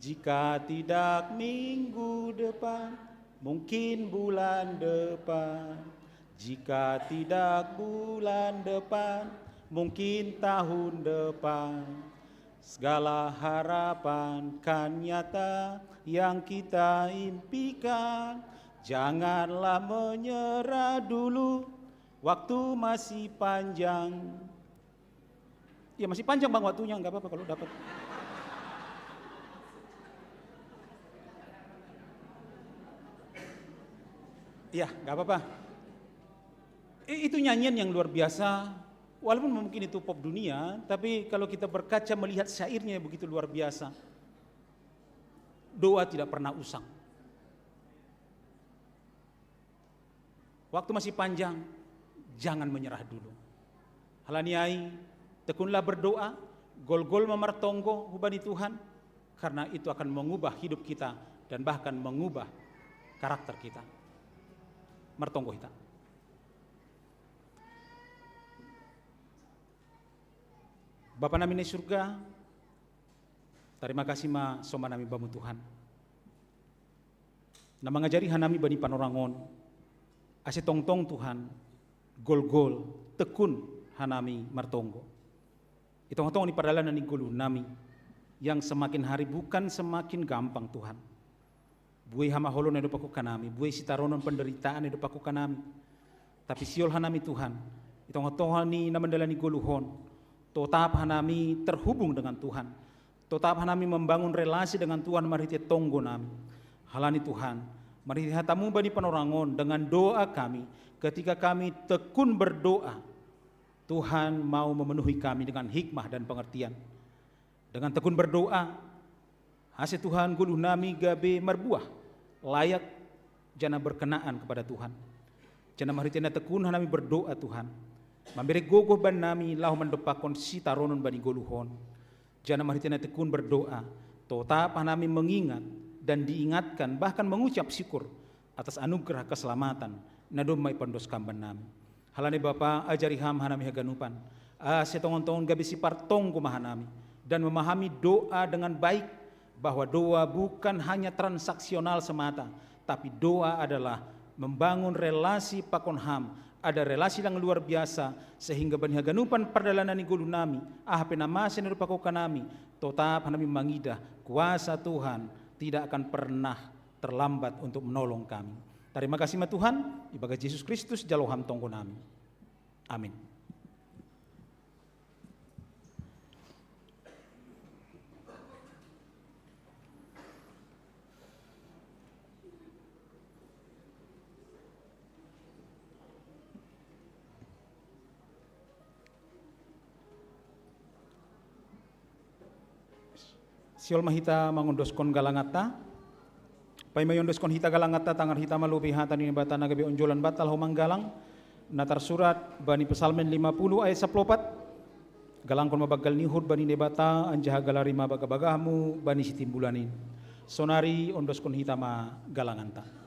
Jika tidak minggu depan, mungkin bulan depan. Jika tidak bulan depan, mungkin tahun depan. Segala harapan kan nyata yang kita impikan. Janganlah menyerah dulu, waktu masih panjang. Ya masih panjang Bang waktunya, nggak apa-apa kalau dapat. Iya, nggak apa-apa. Itu nyanyian yang luar biasa. Walaupun mungkin itu pop dunia, tapi kalau kita berkaca melihat syairnya begitu luar biasa. Doa tidak pernah usang. Waktu masih panjang, jangan menyerah dulu. Halaniai, tekunlah berdoa, gol-gol memartonggo hubani Tuhan, karena itu akan mengubah hidup kita dan bahkan mengubah karakter kita. Martonggo kita. Bapa nami di surga, terima kasih ma soma nami bamu Tuhan. Na mangajari hanami bani panorangon, ase tong-tong Tuhan, gol-gol, tekun hanami martonggo. Itong-tong ni perjalanan ni golu nami, yang semakin hari bukan semakin gampang Tuhan. Buai hama holon edo paku kanami, buai sitaronon penderitaan edo paku kanami. Tapi siol hanami Tuhan, itong-tong ni namandalani goluhon, totap hanami terhubung dengan Tuhan. Totap hanami membangun relasi dengan Tuhan mariti tonggo nami. Halani Tuhan, mariti hatamu bani panorangon dengan doa kami. Ketika kami tekun berdoa, Tuhan mau memenuhi kami dengan hikmah dan pengertian. Dengan tekun berdoa, hasil Tuhan guluh nami gabe merbuah. Layak jana berkenaan kepada Tuhan. Jana maritina tekun hanami berdoa Tuhan. Memberi gogoh ban nami lahu mendepakon sitaronon bani goluhon. Jana maritina tekun berdoa. Totap hanami mengingat dan diingatkan bahkan mengucap syukur atas anugerah keselamatan nadomai pandos kamban nami. Halani Bapa ajari ham hanami haganupan. Setongon-tongon gabi sipar tonggo mahanami dan memahami doa dengan baik. Bahwa doa bukan hanya transaksional semata, tapi doa adalah membangun relasi pakon ham. Ada relasi yang luar biasa sehingga bani haganupan perdalanan ni gulu nami, penamasen dari pakokan nami, totap hanami mangidah kuasa Tuhan tidak akan pernah terlambat untuk menolong kami. Terima kasih ma Tuhan, ibadah Yesus Kristus jaloham tonggo nami. Amin. Siol mahita mangundoskon galangata, pai mayondoskon hita galangata tangar hita malupi hata ni bata nagabi onjolan batal homang galang, natar surat bani pesalmen 50 ayat 14, galangkon mabagal nihud bani nebata anjaha galarima bagabagamu bani sitimbulanin, sonari ondoskon hita ma galanganta.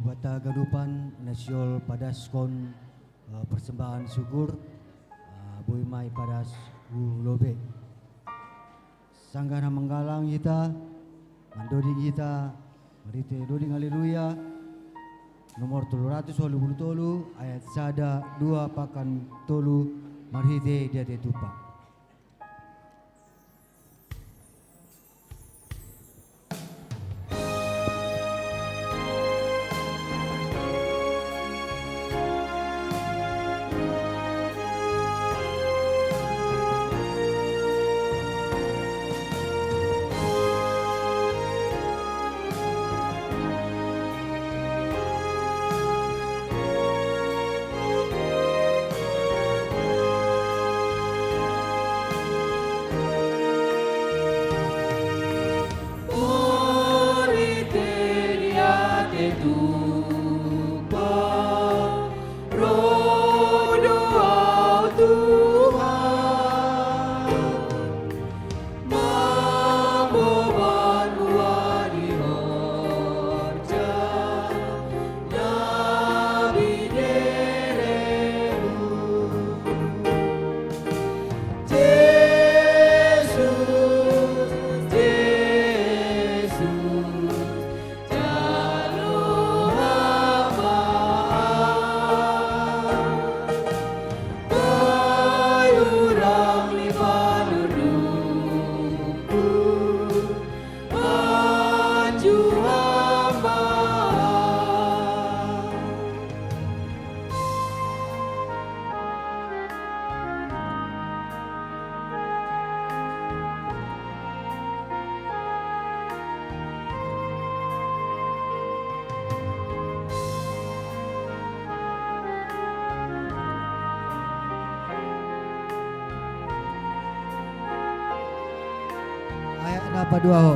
Bata gadupan nasiol padaskon persembahan syukur Boy Mai padas lobe. Sanggana menggalang kita, mandoding kita, merite doding haleluya. Nomor 323 ayat sada 2 pakan tolu marhite dia tupa. Ayat apa dua ho?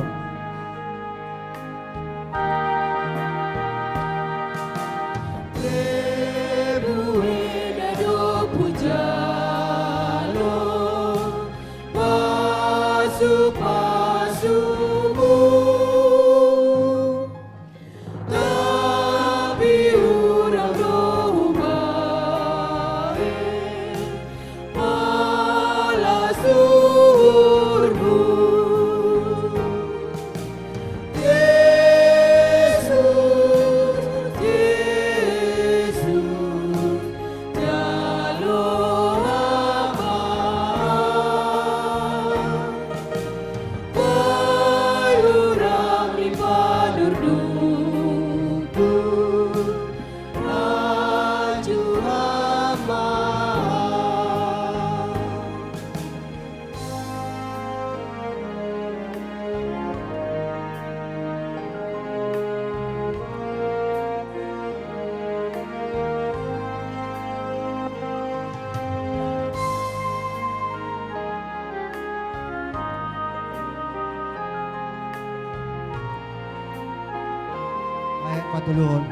Ayat patuluhon.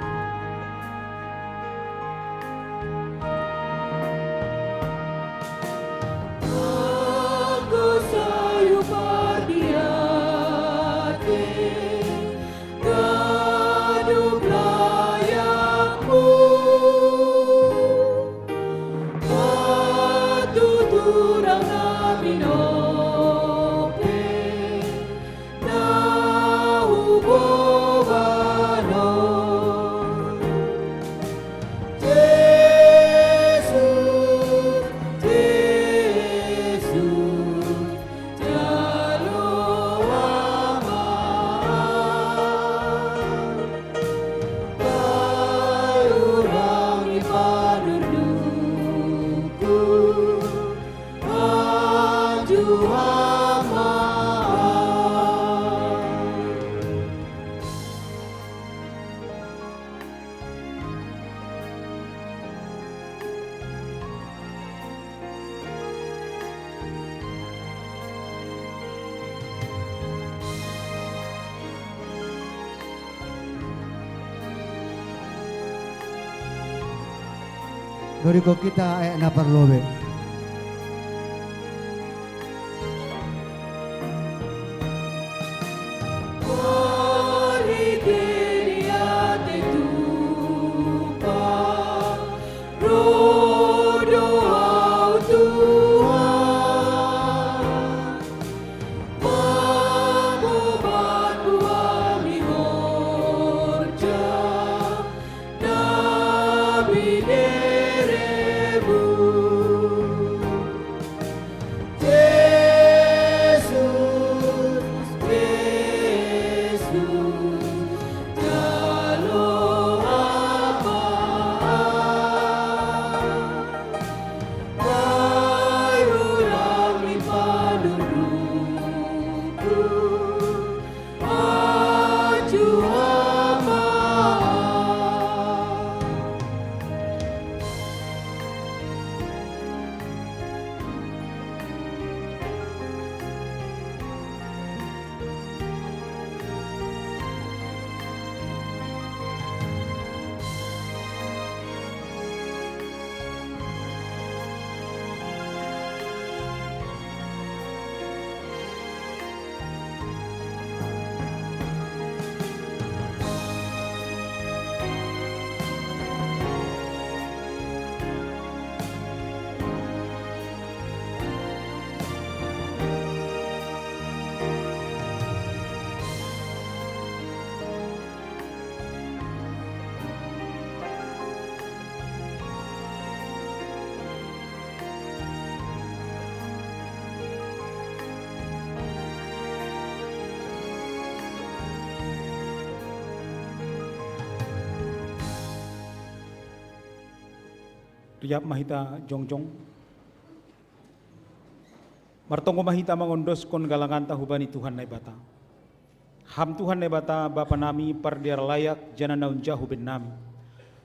Doriko kita ayat napar lobe. Ori teria te tu Riap mahita jongjong. Martonggo mahita mangondos kon galangan hubani Tuhan na ibata. Ham Tuhan na ibata Bapa nami pardiar layak jana naun jahu ben nami.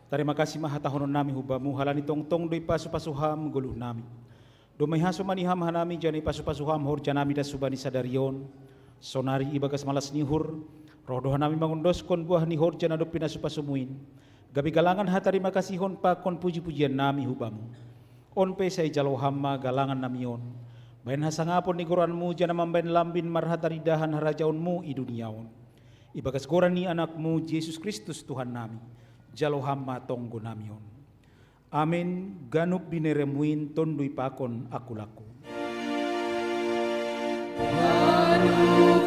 Terima kasih mahata honon nami hubamu halani tong doi pasu-pasuham guluh nami. Domai haso maniham hanami jani pasu-pasuham hor janami da subani sadarion. Sonari ibagas malas nihur. Roh doha nami mangondos kon buah nihor jana do pinasu-pasumuin. Gabi galangan ha terima kasih hon pa kon puji-pujian nami hubamu. On pe say jalo hamma galangan nami on. Bayan hasangapon ni goranmu jana mambayan lambin marhataridahan harajaunmu i duniaon. Ibagas goran ni anakmu Yesus Kristus Tuhan nami. Jalo hamma tonggo namion. Amin. Ganup bineremuin tondui pakon aku laku. Ganup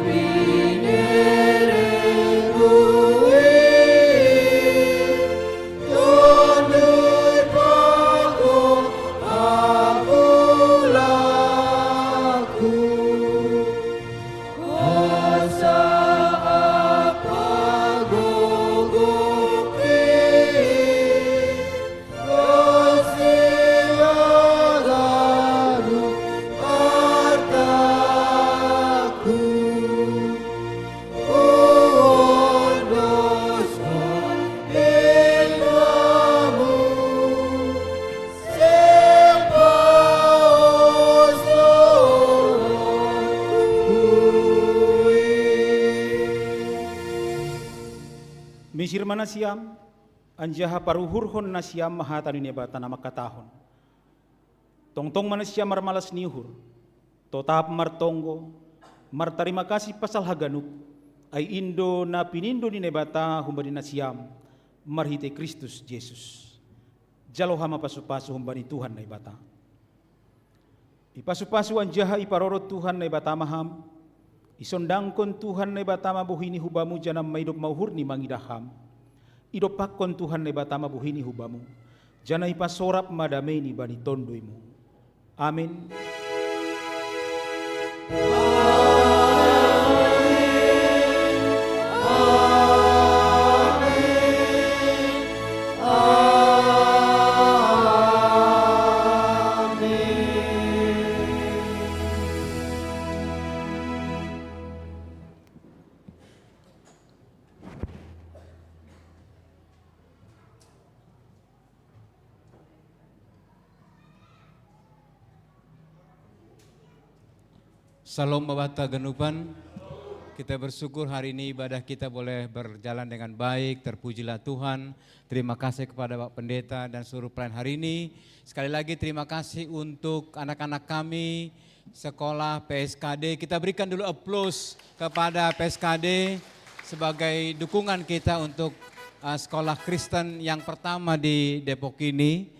Misir mana siam, anjaha paruhurhon na siam mahatanu nebata nama katahon. Tongtong mana siam marmalas nihur, totap martonggo, martarima kasih pasal haganup, ay indo na pinindo ni nebata humbani na siam, marhite Kristus Yesus. Jalo hama pasu-pasu humbani Tuhan na ibata. Ipasu-pasu anjaha iparorot Tuhan na ibata maham, isondangkon Tuhan na batama buhini hubamu janam maidop mauhurni mangidaham. Idopakon Tuhan na batama buhini hubamu. Jana ipasorap madameni bani tondoimu. Amin. Salam Mabata Genupan, kita bersyukur hari ini ibadah kita boleh berjalan dengan baik, terpujilah Tuhan. Terima kasih kepada Pak Pendeta dan seluruh pelayan hari ini. Sekali lagi terima kasih untuk anak-anak kami, sekolah PSKD. Kita berikan dulu aplaus kepada PSKD sebagai dukungan kita untuk sekolah Kristen yang pertama di Depok ini.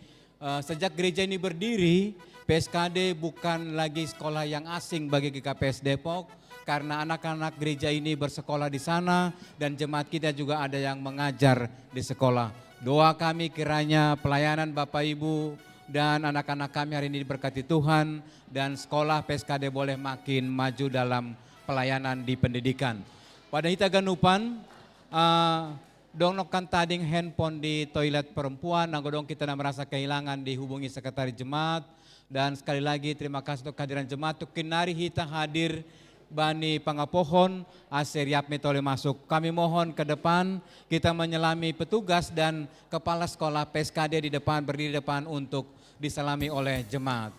Sejak gereja ini berdiri, PSKD bukan lagi sekolah yang asing bagi GKPS Depok karena anak-anak gereja ini bersekolah di sana dan jemaat kita juga ada yang mengajar di sekolah. Doa kami kiranya pelayanan Bapak Ibu dan anak-anak kami hari ini diberkati Tuhan dan sekolah PSKD boleh makin maju dalam pelayanan di pendidikan. Pada hita ganupan, dongnokan tading handphone di toilet perempuan, nanggodong kita merasa kehilangan dihubungi sekretaris jemaat. Dan sekali lagi terima kasih untuk kehadiran jemaat, untuk kinari hita hadir bani pangapohon, aseriap metole masuk. Kami mohon ke depan kita menyelami petugas dan kepala sekolah PSKD di depan, berdiri di depan untuk diselami oleh jemaat.